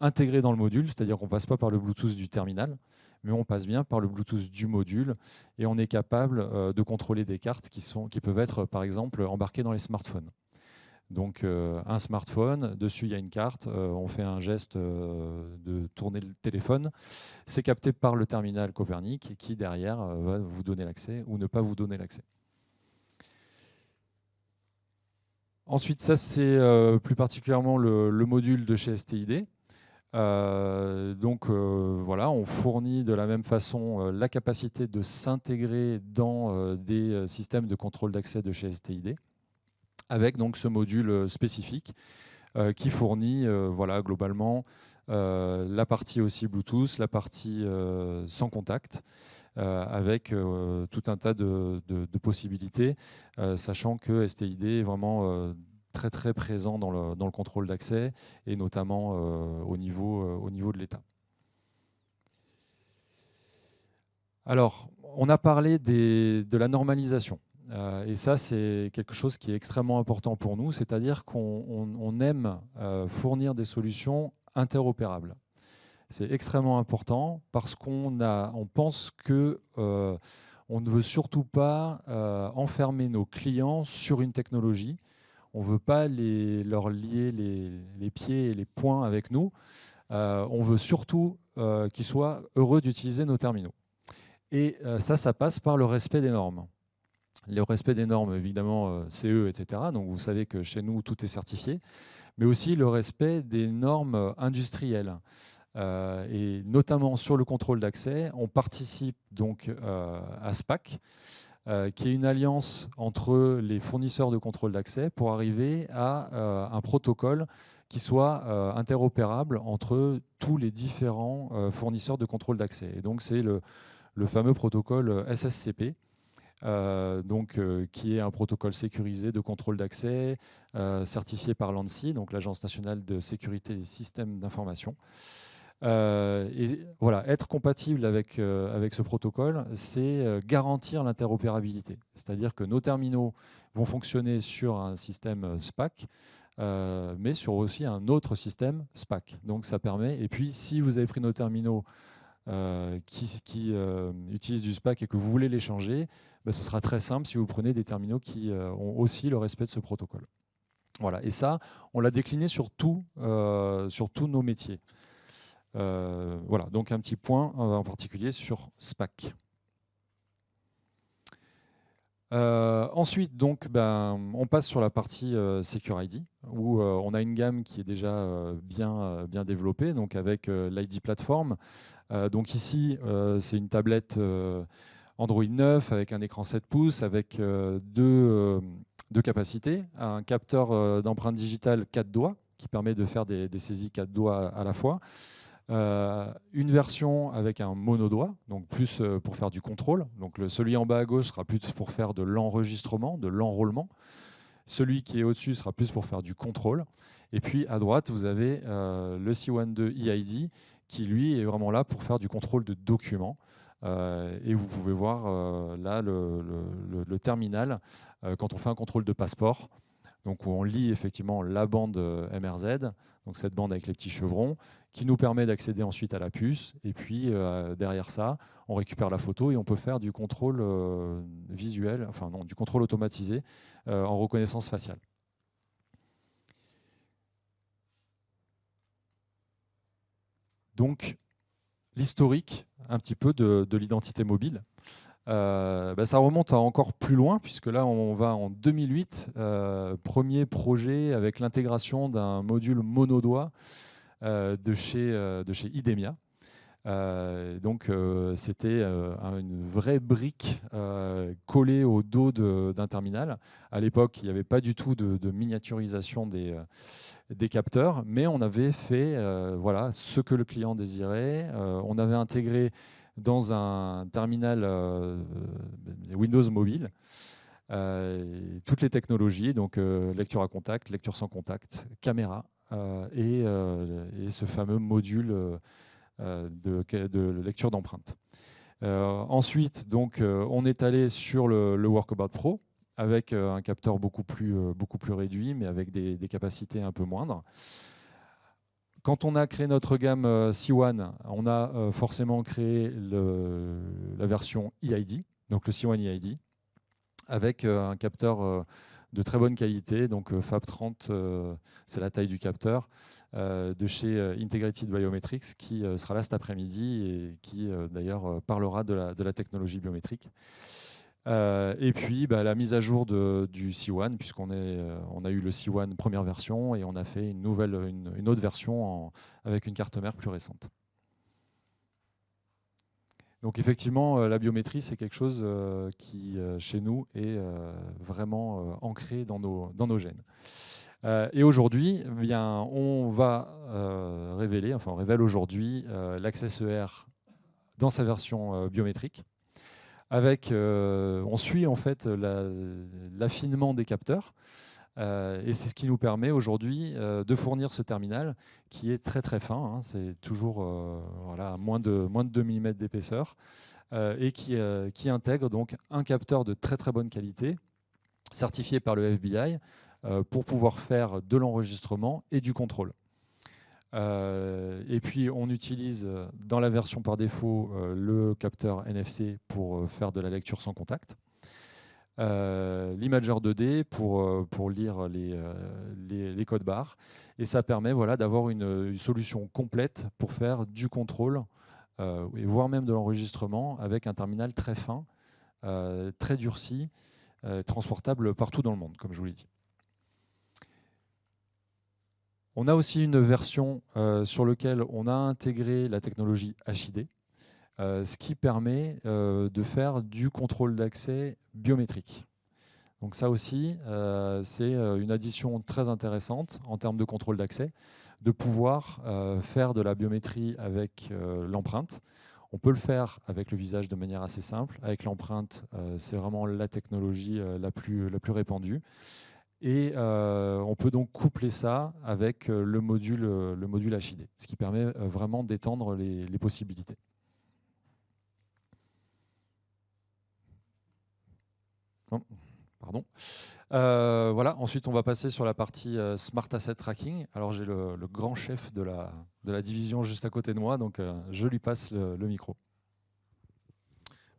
intégré dans le module, c'est-à-dire qu'on ne passe pas par le Bluetooth du terminal, mais on passe bien par le Bluetooth du module et on est capable de contrôler des cartes qui peuvent être par exemple embarquées dans les smartphones. Donc un smartphone, dessus il y a une carte, on fait un geste de tourner le téléphone, c'est capté par le terminal Copernic qui derrière va vous donner l'accès ou ne pas vous donner l'accès. Ensuite, ça c'est plus particulièrement le module de chez STID. Voilà, on fournit de la même façon la capacité de s'intégrer dans des systèmes de contrôle d'accès de chez STID avec donc ce module spécifique qui fournit voilà, globalement la partie aussi Bluetooth, la partie sans contact avec tout un tas de possibilités, sachant que STID est vraiment très très présent dans le contrôle d'accès et notamment au niveau de l'État. Alors, on a parlé de la normalisation. Et ça, c'est quelque chose qui est extrêmement important pour nous, c'est-à-dire qu'on aime fournir des solutions interopérables. C'est extrêmement important parce qu'on pense qu'on ne veut surtout pas enfermer nos clients sur une technologie. On ne veut pas leur lier les pieds et les poings avec nous. On veut surtout qu'ils soient heureux d'utiliser nos terminaux. Et ça passe par le respect des normes. Le respect des normes, évidemment, CE, etc. Donc vous savez que chez nous, tout est certifié. Mais aussi le respect des normes industrielles. Et notamment sur le contrôle d'accès, on participe donc à SPAC, qui est une alliance entre les fournisseurs de contrôle d'accès pour arriver à un protocole qui soit interopérable entre tous les différents fournisseurs de contrôle d'accès. Et donc c'est le fameux protocole SSCP, qui est un protocole sécurisé de contrôle d'accès certifié par l'ANSSI, donc l'Agence nationale de sécurité des systèmes d'information. Et voilà, être compatible avec ce protocole, c'est garantir l'interopérabilité. C'est-à-dire que nos terminaux vont fonctionner sur un système SPAC, mais sur aussi un autre système SPAC. Donc ça permet, et puis si vous avez pris nos terminaux qui utilisent du SPAC et que vous voulez les changer, ce sera très simple si vous prenez des terminaux qui ont aussi le respect de ce protocole. Voilà. Et ça, on l'a décliné sur tous nos métiers. Voilà, donc un petit point en particulier sur SPAC. Ensuite, donc, on passe sur la partie SecurID, où on a une gamme qui est déjà bien développée, donc avec l'ID Platform. Donc ici, c'est une tablette Android 9 avec un écran 7 pouces, avec deux capacités, un capteur d'empreinte digitale 4 doigts, qui permet de faire des saisies 4 doigts à la fois, une version avec un monodoigt, donc plus pour faire du contrôle. Donc celui en bas à gauche sera plus pour faire de l'enregistrement, de l'enrôlement. Celui qui est au-dessus sera plus pour faire du contrôle. Et puis à droite, vous avez le C12 EID qui, lui, est vraiment là pour faire du contrôle de documents. Et vous pouvez voir là le terminal quand on fait un contrôle de passeport. Donc où on lit effectivement la bande MRZ, donc cette bande avec les petits chevrons, qui nous permet d'accéder ensuite à la puce. Et puis derrière ça, on récupère la photo et on peut faire du contrôle visuel, enfin non, du contrôle automatisé en reconnaissance faciale. Donc l'historique un petit peu de l'identité mobile. Ça remonte à encore plus loin, puisque là, on va en 2008, premier projet avec l'intégration d'un module monodoigt de chez IDEMIA. Donc c'était une vraie brique collée au dos d'un terminal. À l'époque, il n'y avait pas du tout de miniaturisation des capteurs, mais on avait fait voilà, ce que le client désirait. On avait intégré dans un terminal Windows Mobile toutes les technologies, donc lecture à contact, lecture sans contact, caméra et ce fameux module de lecture d'empreintes. Ensuite, donc, on est allé sur le Workabout Pro avec un capteur beaucoup plus réduit, mais avec des capacités un peu moindres. Quand on a créé notre gamme C1, on a forcément créé la version EID, donc le C1 EID, avec un capteur de très bonne qualité, donc FAP30, c'est la taille du capteur, de chez Integrated Biometrics, qui sera là cet après-midi et qui d'ailleurs parlera de la technologie biométrique. Et puis la mise à jour du C1, puisqu'on a eu le C1 première version et on a fait une autre version avec une carte mère plus récente. Donc effectivement, la biométrie, c'est quelque chose qui, chez nous, est vraiment ancré dans nos gènes. Et aujourd'hui, eh bien, on va on révèle aujourd'hui l'Access ER dans sa version biométrique. On suit en fait l'affinement des capteurs. Et c'est ce qui nous permet aujourd'hui de fournir ce terminal qui est très très fin, hein, c'est toujours voilà, moins de 2 mm d'épaisseur, et qui intègre donc un capteur de très très bonne qualité, certifié par le FBI, pour pouvoir faire de l'enregistrement et du contrôle. Et puis on utilise dans la version par défaut le capteur NFC pour faire de la lecture sans contact. L'imager 2D pour lire les codes barres. Et ça permet voilà, d'avoir une solution complète pour faire du contrôle, et voire même de l'enregistrement avec un terminal très fin, très durci, transportable partout dans le monde, comme je vous l'ai dit. On a aussi une version sur laquelle on a intégré la technologie HID, ce qui permet de faire du contrôle d'accès biométrique. Donc ça aussi, c'est une addition très intéressante en termes de contrôle d'accès, de pouvoir faire de la biométrie avec l'empreinte. On peut le faire avec le visage de manière assez simple. Avec l'empreinte, c'est vraiment la technologie la plus répandue. Et on peut donc coupler ça avec le module HID, ce qui permet vraiment d'étendre les possibilités. Non, pardon. Voilà. Ensuite, on va passer sur la partie Smart Asset Tracking. Alors, j'ai le grand chef de la division juste à côté de moi, donc je lui passe le micro.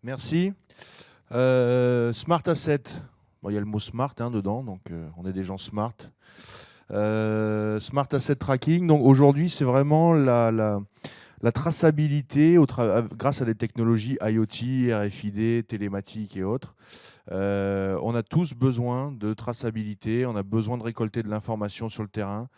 Merci. Smart Asset. Bon, il y a le mot smart dedans, donc on est des gens smart. Smart Asset Tracking. Donc aujourd'hui, c'est vraiment la traçabilité grâce à des technologies IoT, RFID, télématique et autres. On a tous besoin de traçabilité, on a besoin de récolter de l'information sur le terrain,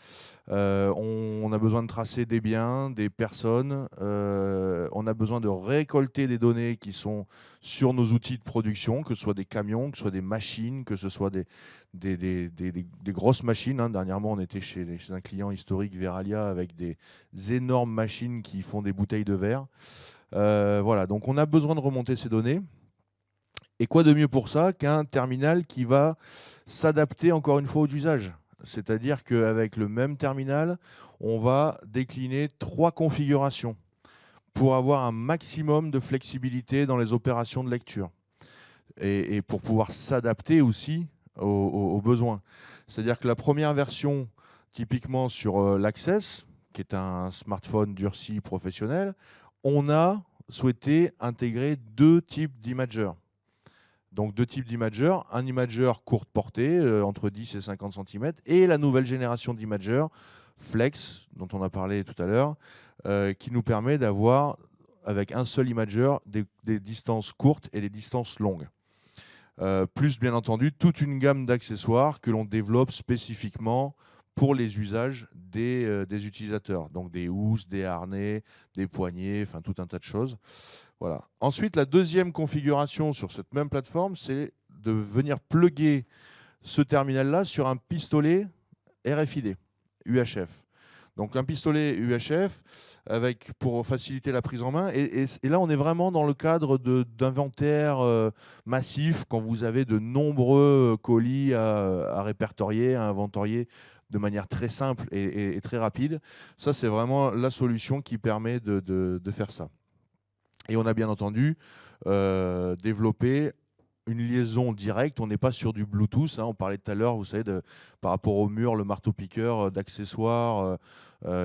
on a besoin de tracer des biens, des personnes, on a besoin de récolter des données qui sont sur nos outils de production, que ce soit des camions, que ce soit des machines, que ce soit des grosses machines. Dernièrement, on était chez un client historique, Veralia, avec des énormes machines qui font des bouteilles de verre. Voilà, donc on a besoin de remonter ces données. Et quoi de mieux pour ça qu'un terminal qui va s'adapter encore une fois aux usages. C'est-à-dire qu'avec le même terminal, on va décliner 3 configurations pour avoir un maximum de flexibilité dans les opérations de lecture et pour pouvoir s'adapter aussi aux besoins. C'est-à-dire que la première version, typiquement sur l'Access, qui est un smartphone durci professionnel, on a souhaité intégrer 2 types d'imagers. Donc 2 types d'imagers, un imager courte portée, entre 10 et 50 cm, et la nouvelle génération d'imagers, Flex, dont on a parlé tout à l'heure, qui nous permet d'avoir, avec un seul imager, des distances courtes et des distances longues. Plus, bien entendu, toute une gamme d'accessoires que l'on développe spécifiquement pour les usages des utilisateurs. Donc des housses, des harnais, des poignées, enfin tout un tas de choses. Voilà. Ensuite, la deuxième configuration sur cette même plateforme, c'est de venir plugger ce terminal-là sur un pistolet RFID, UHF. Donc un pistolet UHF pour faciliter la prise en main. Et là, on est vraiment dans le cadre d'inventaire massif quand vous avez de nombreux colis à répertorier, à inventorier de manière très simple et très rapide. Ça, c'est vraiment la solution qui permet de faire ça. Et on a bien entendu développé une liaison directe. On n'est pas sur du Bluetooth. On parlait tout à l'heure, vous savez, par rapport au mur, le marteau-piqueur, d'accessoires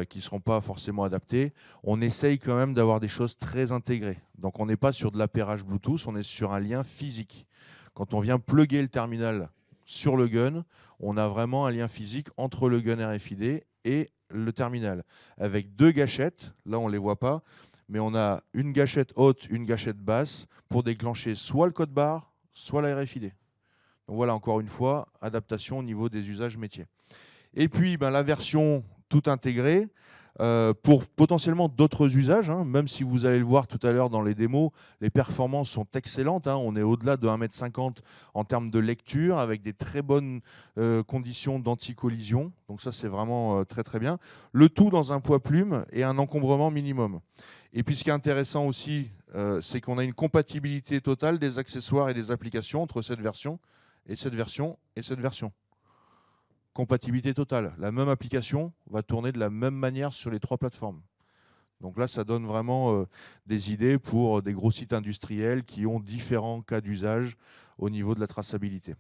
qui ne seront pas forcément adaptés. On essaye quand même d'avoir des choses très intégrées. Donc on n'est pas sur de l'appairage Bluetooth, on est sur un lien physique. Quand on vient plugger le terminal sur le gun, on a vraiment un lien physique entre le gun RFID et le terminal, avec deux gâchettes. Là, on ne les voit pas, mais on a une gâchette haute, une gâchette basse pour déclencher soit le code barre, soit la RFID. Donc voilà, encore une fois, adaptation au niveau des usages métiers. Et puis, la version tout intégrée pour potentiellement d'autres usages, même si vous allez le voir tout à l'heure dans les démos, les performances sont excellentes. On est au-delà de 1,50 m en termes de lecture, avec des très bonnes conditions d'anti-collision. Donc ça, c'est vraiment très très bien. Le tout dans un poids plume et un encombrement minimum. Et puis ce qui est intéressant aussi, c'est qu'on a une compatibilité totale des accessoires et des applications entre cette version et cette version et cette version. Compatibilité totale. La même application va tourner de la même manière sur les trois plateformes. Donc là, ça donne vraiment des idées pour des gros sites industriels qui ont différents cas d'usage au niveau de la traçabilité.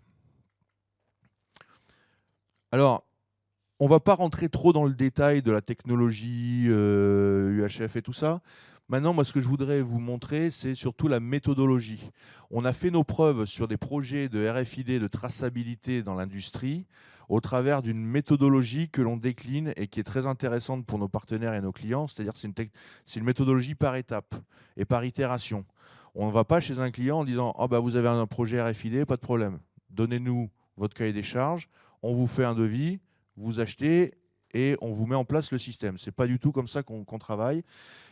Alors, on ne va pas rentrer trop dans le détail de la technologie UHF et tout ça. Maintenant, moi, ce que je voudrais vous montrer, c'est surtout la méthodologie. On a fait nos preuves sur des projets de RFID, de traçabilité dans l'industrie, au travers d'une méthodologie que l'on décline et qui est très intéressante pour nos partenaires et nos clients. C'est-à-dire que c'est une méthodologie par étape et par itération. On ne va pas chez un client en disant « vous avez un projet RFID, pas de problème. Donnez-nous votre cahier des charges, on vous fait un devis, vous achetez et on vous met en place le système. » Ce n'est pas du tout comme ça qu'on travaille.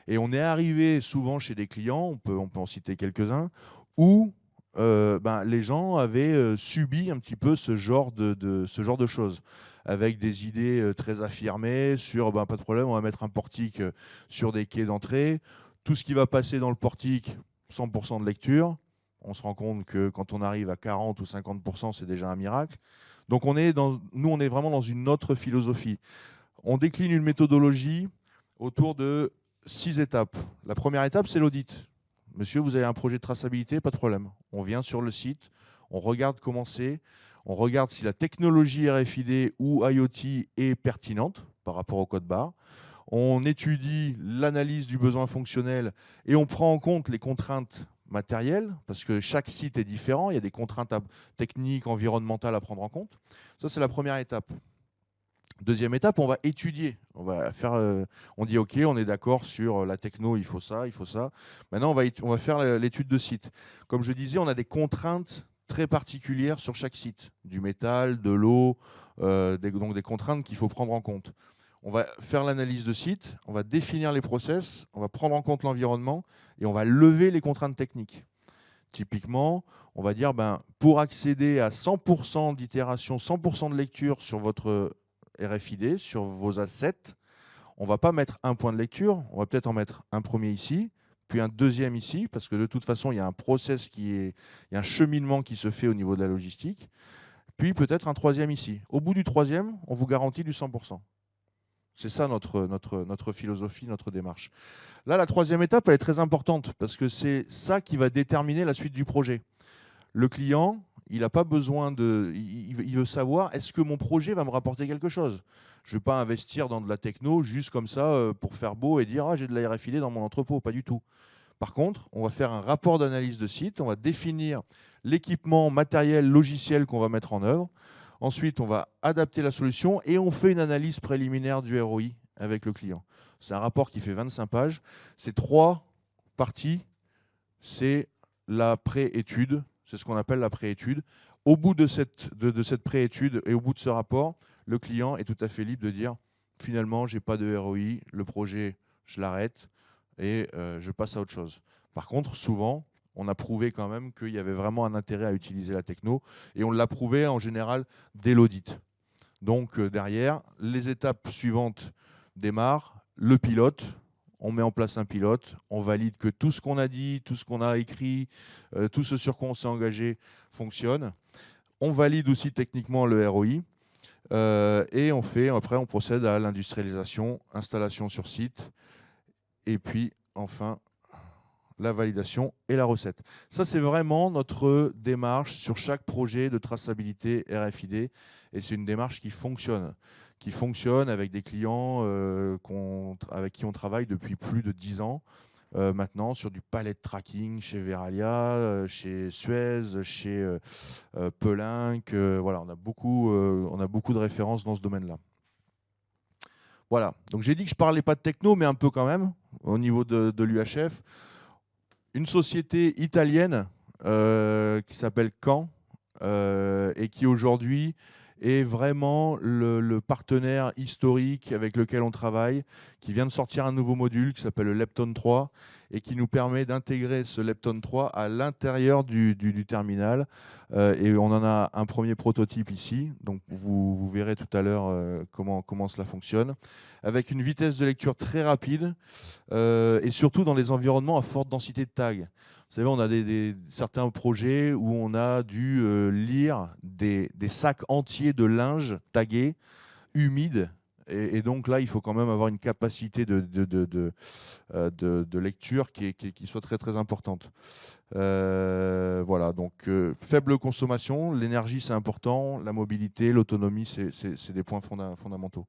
Et on est arrivé souvent chez des clients, on peut en citer quelques-uns, où les gens avaient subi un petit peu ce genre de choses, avec des idées très affirmées sur pas de problème, on va mettre un portique sur des quais d'entrée. Tout ce qui va passer dans le portique, 100% de lecture. On se rend compte que quand on arrive à 40 ou 50%, c'est déjà un miracle. Donc nous, on est vraiment dans une autre philosophie. On décline une méthodologie autour de 6 étapes. La première étape, c'est l'audit. Monsieur, vous avez un projet de traçabilité, pas de problème. On vient sur le site, on regarde comment c'est, on regarde si la technologie RFID ou IoT est pertinente par rapport au code barre. On étudie l'analyse du besoin fonctionnel et on prend en compte les contraintes matérielles, parce que chaque site est différent, il y a des contraintes techniques, environnementales à prendre en compte. Ça, c'est la première étape. Deuxième étape, on va étudier. On dit OK, on est d'accord sur la techno, il faut ça, il faut ça. Maintenant, on va faire l'étude de site. Comme je disais, on a des contraintes très particulières sur chaque site. Du métal, de l'eau, donc des contraintes qu'il faut prendre en compte. On va faire l'analyse de site, on va définir les process, on va prendre en compte l'environnement et on va lever les contraintes techniques. Typiquement, on va dire, pour accéder à 100% d'itération, 100% de lecture sur votre RFID, sur vos assets, on ne va pas mettre un point de lecture, on va peut-être en mettre un premier ici, puis un deuxième ici, parce que de toute façon, il y a un process il y a un cheminement qui se fait au niveau de la logistique, puis peut-être un troisième ici. Au bout du troisième, on vous garantit du 100%. C'est ça notre philosophie, notre démarche. Là, la troisième étape, elle est très importante, parce que c'est ça qui va déterminer la suite du projet. Le client, il n'a pas besoin de... Il veut savoir, est-ce que mon projet va me rapporter quelque chose? Je ne vais pas investir dans de la techno juste comme ça pour faire beau et dire « j'ai de la RFID dans mon entrepôt ». Pas du tout. Par contre, on va faire un rapport d'analyse de site, on va définir l'équipement matériel, logiciel qu'on va mettre en œuvre. Ensuite, on va adapter la solution et on fait une analyse préliminaire du ROI avec le client. C'est un rapport qui fait 25 pages. C'est 3 parties. C'est la pré-étude. C'est ce qu'on appelle la pré-étude. Au bout de cette pré-étude et au bout de ce rapport, le client est tout à fait libre de dire finalement, je n'ai pas de ROI, le projet, je l'arrête et je passe à autre chose. Par contre, souvent, on a prouvé quand même qu'il y avait vraiment un intérêt à utiliser la techno et on l'a prouvé en général dès l'audit. Donc derrière, les étapes suivantes démarrent, le pilote, on met en place un pilote, on valide que tout ce qu'on a dit, tout ce qu'on a écrit, tout ce sur quoi on s'est engagé fonctionne. On valide aussi techniquement le ROI et après on procède à l'industrialisation, installation sur site et puis enfin la validation et la recette. Ça, c'est vraiment notre démarche sur chaque projet de traçabilité RFID et c'est une démarche qui fonctionne avec des clients avec qui on travaille depuis plus de 10 ans maintenant sur du pallet tracking chez Veralia, chez Suez, chez Pelink. Voilà, on a beaucoup de références dans ce domaine-là. Voilà, donc j'ai dit que je ne parlais pas de techno, mais un peu quand même, au niveau de l'UHF. Une société italienne qui s'appelle Caen et qui aujourd'hui est vraiment le partenaire historique avec lequel on travaille, qui vient de sortir un nouveau module qui s'appelle le Lepton 3 et qui nous permet d'intégrer ce Lepton 3 à l'intérieur du terminal. Et on en a un premier prototype ici, donc vous verrez tout à l'heure comment cela fonctionne, avec une vitesse de lecture très rapide et surtout dans les environnements à forte densité de tags. Vous savez, on a certains projets où on a dû lire des sacs entiers de linge tagués, humides. Et donc là, il faut quand même avoir une capacité de lecture qui soit très très importante. Voilà, donc faible consommation, l'énergie c'est important, la mobilité, l'autonomie c'est des points fondamentaux.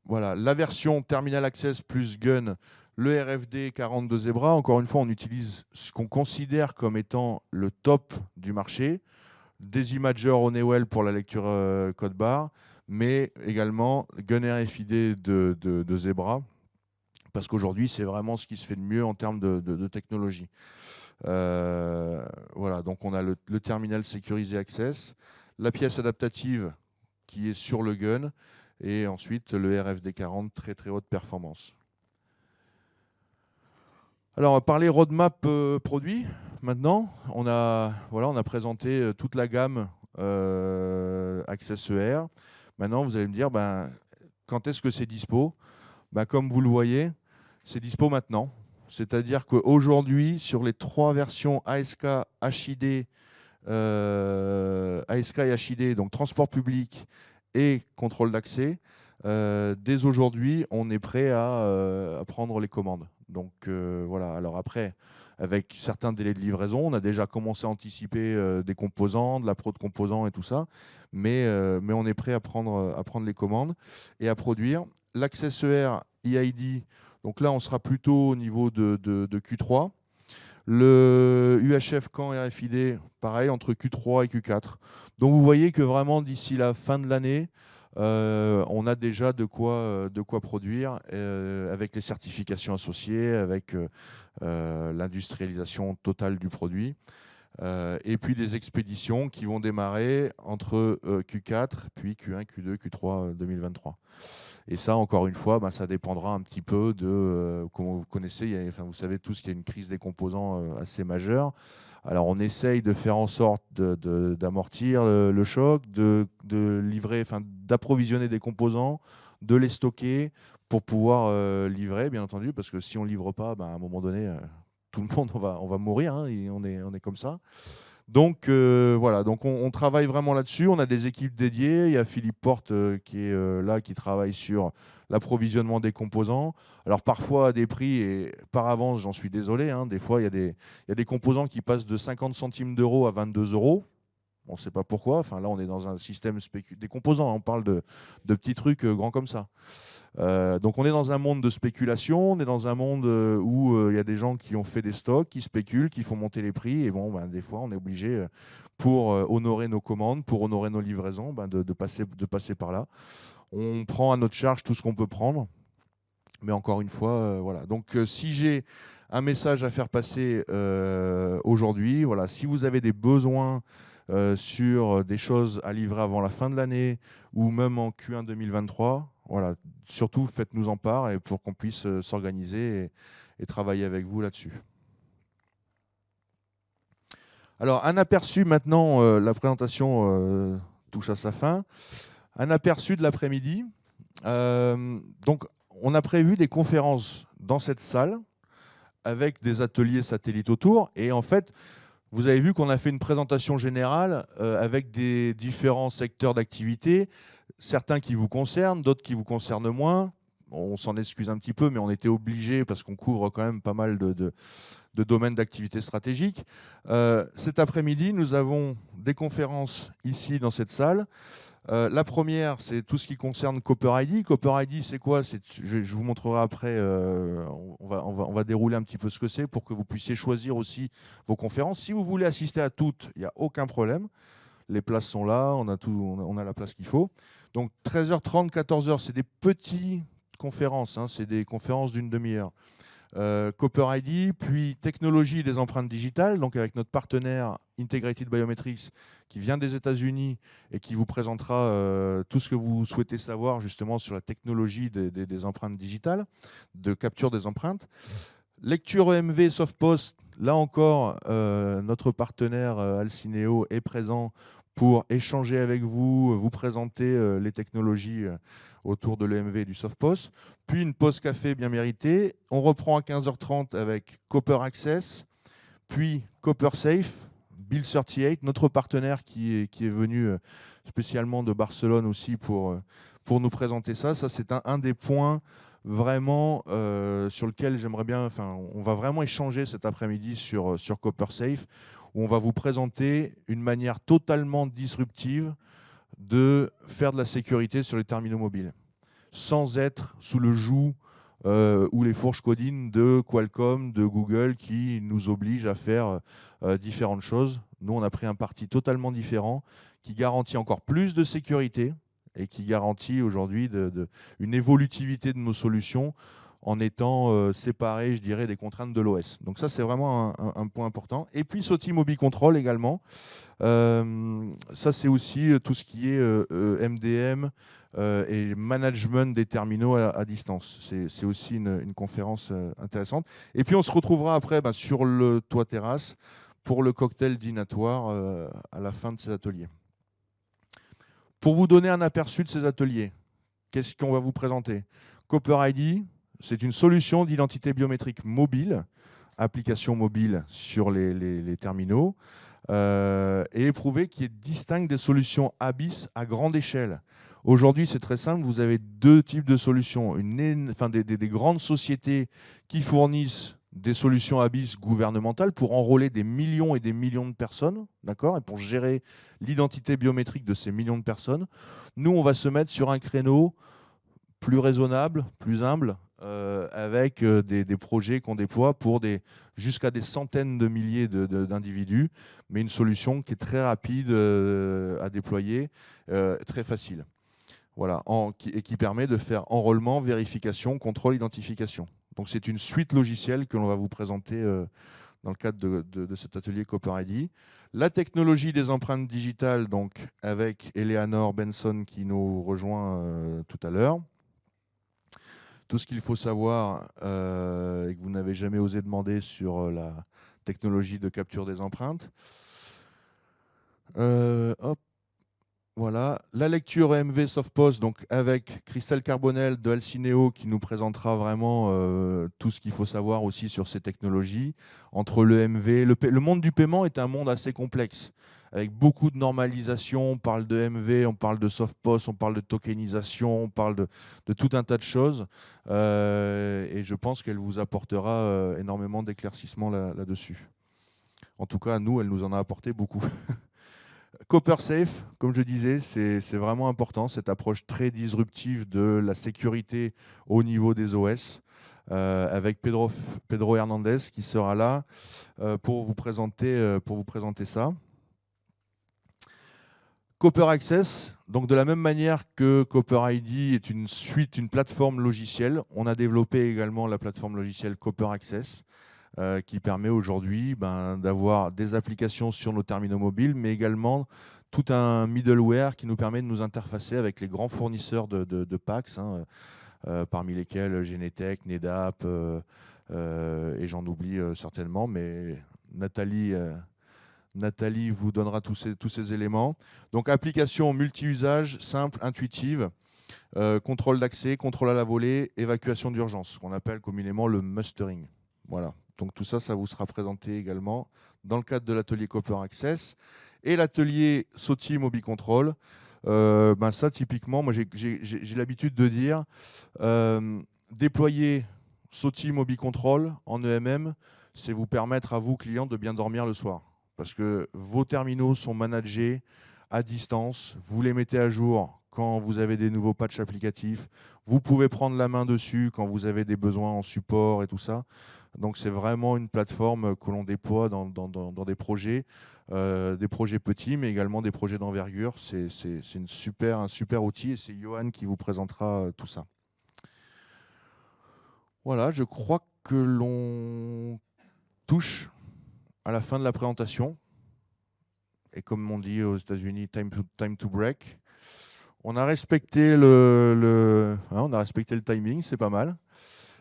Voilà, la version Terminal Access plus Gun, le RFD 40 de Zebra. Encore une fois, on utilise ce qu'on considère comme étant le top du marché, des imagers Honeywell pour la lecture code barre, mais également Gun RFID de Zebra, parce qu'aujourd'hui, c'est vraiment ce qui se fait de mieux en termes de technologie. Voilà, donc on a le terminal sécurisé Access, la pièce adaptative qui est sur le gun, et ensuite le RFD 40, très très haute performance. Alors, on va parler roadmap produit. Maintenant, on a présenté toute la gamme Access ER. Maintenant, vous allez me dire, quand est-ce que c'est dispo ? Comme vous le voyez, c'est dispo maintenant. C'est-à-dire qu'aujourd'hui, sur les 3 versions ASK, HID, ASK et HID, donc transport public et contrôle d'accès, dès aujourd'hui, on est prêt à prendre les commandes. Donc voilà, alors après, avec certains délais de livraison, on a déjà commencé à anticiper des composants, de la pro de composants et tout ça, mais on est prêt à prendre les commandes et à produire. L'Access ER EID, donc là on sera plutôt au niveau de Q3. Le UHF Caen RFID, pareil, entre Q3 et Q4. Donc vous voyez que vraiment d'ici la fin de l'année, on a déjà de quoi produire avec les certifications associées, avec l'industrialisation totale du produit. Et puis des expéditions qui vont démarrer entre Q4, puis Q1, Q2, Q3 2023. Et ça, encore une fois, ça dépendra un petit peu de, comme vous connaissez, vous savez tous qu'il y a une crise des composants assez majeure. Alors on essaye de faire en sorte d'amortir le choc, de livrer, d'approvisionner des composants, de les stocker pour pouvoir livrer, bien entendu, parce que si on ne livre pas, à un moment donné, tout le monde, on va mourir, et on est comme ça. Donc voilà, donc on travaille vraiment là-dessus. On a des équipes dédiées. Il y a Philippe Porte qui est là, qui travaille sur l'approvisionnement des composants. Alors parfois à des prix, et par avance, j'en suis désolé, des fois il y a des composants qui passent de 50 centimes d'euros à 22 €. On ne sait pas pourquoi. Là, on est dans un système des composants. On parle de petits trucs grands comme ça. Donc, on est dans un monde de spéculation. On est dans un monde où il y a des gens qui ont fait des stocks, qui spéculent, qui font monter les prix. Et des fois, on est obligé, pour honorer nos commandes, pour honorer nos livraisons, de passer par là. On prend à notre charge tout ce qu'on peut prendre. Mais encore une fois, voilà. Donc, si j'ai un message à faire passer aujourd'hui, voilà, si vous avez des besoins sur des choses à livrer avant la fin de l'année ou même en Q1 2023, voilà, surtout faites-nous en part et pour qu'on puisse s'organiser et travailler avec vous là-dessus. Alors, un aperçu maintenant, la présentation touche à sa fin. Un aperçu de l'après-midi. Donc, on a prévu des conférences dans cette salle avec des ateliers satellites autour. Et en fait, vous avez vu qu'on a fait une présentation générale avec des différents secteurs d'activité, certains qui vous concernent, d'autres qui vous concernent moins. On s'en excuse un petit peu, mais on était obligé parce qu'on couvre quand même pas mal de domaines d'activité stratégique. Cet après-midi, nous avons des conférences ici dans cette salle. La première, c'est tout ce qui concerne Copper ID. Copper ID, c'est quoi? Je vous montrerai après, on va dérouler un petit peu ce que c'est pour que vous puissiez choisir aussi vos conférences. Si vous voulez assister à toutes, il n'y a aucun problème. Les places sont là, on a la place qu'il faut. Donc 13h30, 14h, c'est des petites conférences, hein, c'est des conférences d'une demi-heure. Copper ID, puis technologie des empreintes digitales, donc avec notre partenaire Integrated Biometrics qui vient des États-Unis et qui vous présentera tout ce que vous souhaitez savoir justement sur la technologie des empreintes digitales, de capture des empreintes. Lecture EMV Softpost, là encore, notre partenaire Alcineo est présent pour échanger avec vous, vous présenter les technologies autour de l'EMV et du Softpost. Puis une pause café bien méritée. On reprend à 15h30 avec Copper Access, puis Copper Safe, Bill 38, notre partenaire qui est venu spécialement de Barcelone aussi pour nous présenter ça. Ça, c'est un des points vraiment sur lequel j'aimerais bien... Enfin, on va vraiment échanger cet après-midi sur Copper Safe, où on va vous présenter une manière totalement disruptive de faire de la sécurité sur les terminaux mobiles, sans être sous le joug ou les fourches codines de Qualcomm, de Google, qui nous obligent à faire différentes choses. Nous, on a pris un parti totalement différent, qui garantit encore plus de sécurité et qui garantit aujourd'hui une évolutivité de nos solutions en étant séparés, je dirais, des contraintes de l'OS. Donc ça, c'est vraiment un point important. Et puis, SOTI Mobile Control également. Ça, c'est aussi tout ce qui est MDM et management des terminaux à distance. C'est aussi une conférence intéressante. Et puis, on se retrouvera après sur le toit terrasse pour le cocktail dînatoire à la fin de ces ateliers. Pour vous donner un aperçu de ces ateliers, qu'est-ce qu'on va vous présenter? Copper ID, c'est une solution d'identité biométrique mobile, application mobile sur les terminaux, et éprouvé qui est distincte des solutions ABIS à grande échelle. Aujourd'hui, c'est très simple, vous avez deux types de solutions. Des grandes sociétés qui fournissent des solutions ABIS gouvernementales pour enrôler des millions et des millions de personnes, d'accord, et pour gérer l'identité biométrique de ces millions de personnes. Nous, on va se mettre sur un créneau plus raisonnable, plus humble, avec des projets qu'on déploie pour jusqu'à des centaines de milliers d'individus, mais une solution qui est très rapide à déployer, très facile. Voilà, et qui permet de faire enrôlement, vérification, contrôle, identification. Donc c'est une suite logicielle que l'on va vous présenter dans le cadre de cet atelier Copper ID. La technologie des empreintes digitales, donc avec Eleanor Benson qui nous rejoint tout à l'heure. Tout ce qu'il faut savoir et que vous n'avez jamais osé demander sur la technologie de capture des empreintes. Voilà. La lecture EMV Softpost, donc avec Christelle Carbonel de Alcineo qui nous présentera vraiment tout ce qu'il faut savoir aussi sur ces technologies. Entre l'EMV, le monde du paiement est un monde assez complexe, avec beaucoup de normalisation. On parle de MV, on parle de Softpost, on parle de tokenisation, on parle de tout un tas de choses. Et je pense qu'elle vous apportera énormément d'éclaircissements là-dessus. En tout cas, nous, elle nous en a apporté beaucoup. Copper Safe, comme je disais, c'est vraiment important, cette approche très disruptive de la sécurité au niveau des OS, avec Pedro Hernandez qui sera là pour vous présenter ça. Copper Access, donc de la même manière que Copper ID est une plateforme logicielle, on a développé également la plateforme logicielle Copper Access, qui permet aujourd'hui d'avoir des applications sur nos terminaux mobiles, mais également tout un middleware qui nous permet de nous interfacer avec les grands fournisseurs de PACS, hein, parmi lesquels Genetec, NetApp, et j'en oublie certainement, mais Nathalie vous donnera tous ces éléments. Donc application multi-usage, simple, intuitive, contrôle d'accès, contrôle à la volée, évacuation d'urgence, ce qu'on appelle communément le mustering. Voilà. Donc tout ça, ça vous sera présenté également dans le cadre de l'atelier Copper Access. Et l'atelier SOTI MobiControl, ça typiquement, moi j'ai l'habitude de dire, déployer SOTI MobiControl en EMM, c'est vous permettre à vous, clients, de bien dormir le soir. Parce que vos terminaux sont managés à distance, vous les mettez à jour quand vous avez des nouveaux patchs applicatifs, vous pouvez prendre la main dessus quand vous avez des besoins en support et tout ça. Donc c'est vraiment une plateforme que l'on déploie dans des projets petits, mais également des projets d'envergure. C'est un super outil et c'est Johan qui vous présentera tout ça. Voilà, je crois que l'on touche à la fin de la présentation. Et comme on dit aux États-Unis, time to break. On a respecté le timing, c'est pas mal.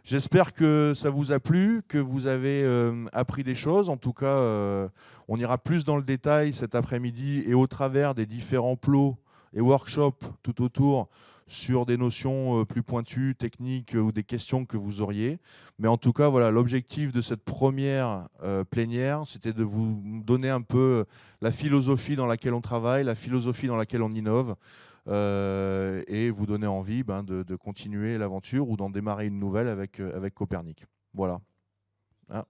J'espère que ça vous a plu, que vous avez appris des choses. En tout cas, on ira plus dans le détail cet après-midi et au travers des différents plots et workshops tout autour sur des notions plus pointues, techniques ou des questions que vous auriez. Mais en tout cas, voilà, l'objectif de cette première plénière, c'était de vous donner un peu la philosophie dans laquelle on travaille, la philosophie dans laquelle on innove, et vous donner envie de continuer l'aventure ou d'en démarrer une nouvelle avec Copernic. Voilà. Ah.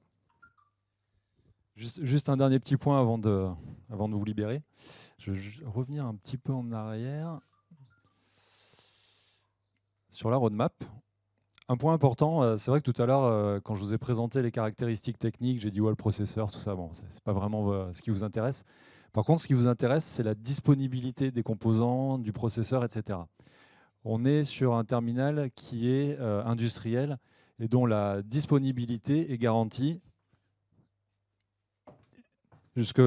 Juste un dernier petit point avant de vous libérer. Je vais revenir un petit peu en arrière sur la roadmap. Un point important, c'est vrai que tout à l'heure, quand je vous ai présenté les caractéristiques techniques, j'ai dit le processeur, tout ça, bon, c'est pas vraiment ce qui vous intéresse. Par contre, ce qui vous intéresse, c'est la disponibilité des composants, du processeur, etc. On est sur un terminal qui est industriel et dont la disponibilité est garantie jusque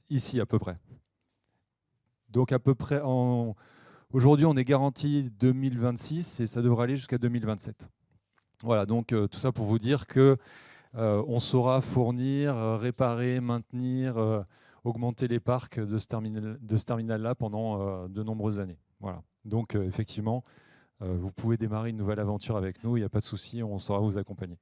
ici à peu près. Donc à peu près, aujourd'hui on est garanti 2026 et ça devrait aller jusqu'à 2027. Voilà, donc tout ça pour vous dire que on saura fournir, réparer, maintenir, augmenter les parcs de ce terminal-là pendant de nombreuses années. Voilà. Donc effectivement, vous pouvez démarrer une nouvelle aventure avec nous, il n'y a pas de souci, on saura vous accompagner.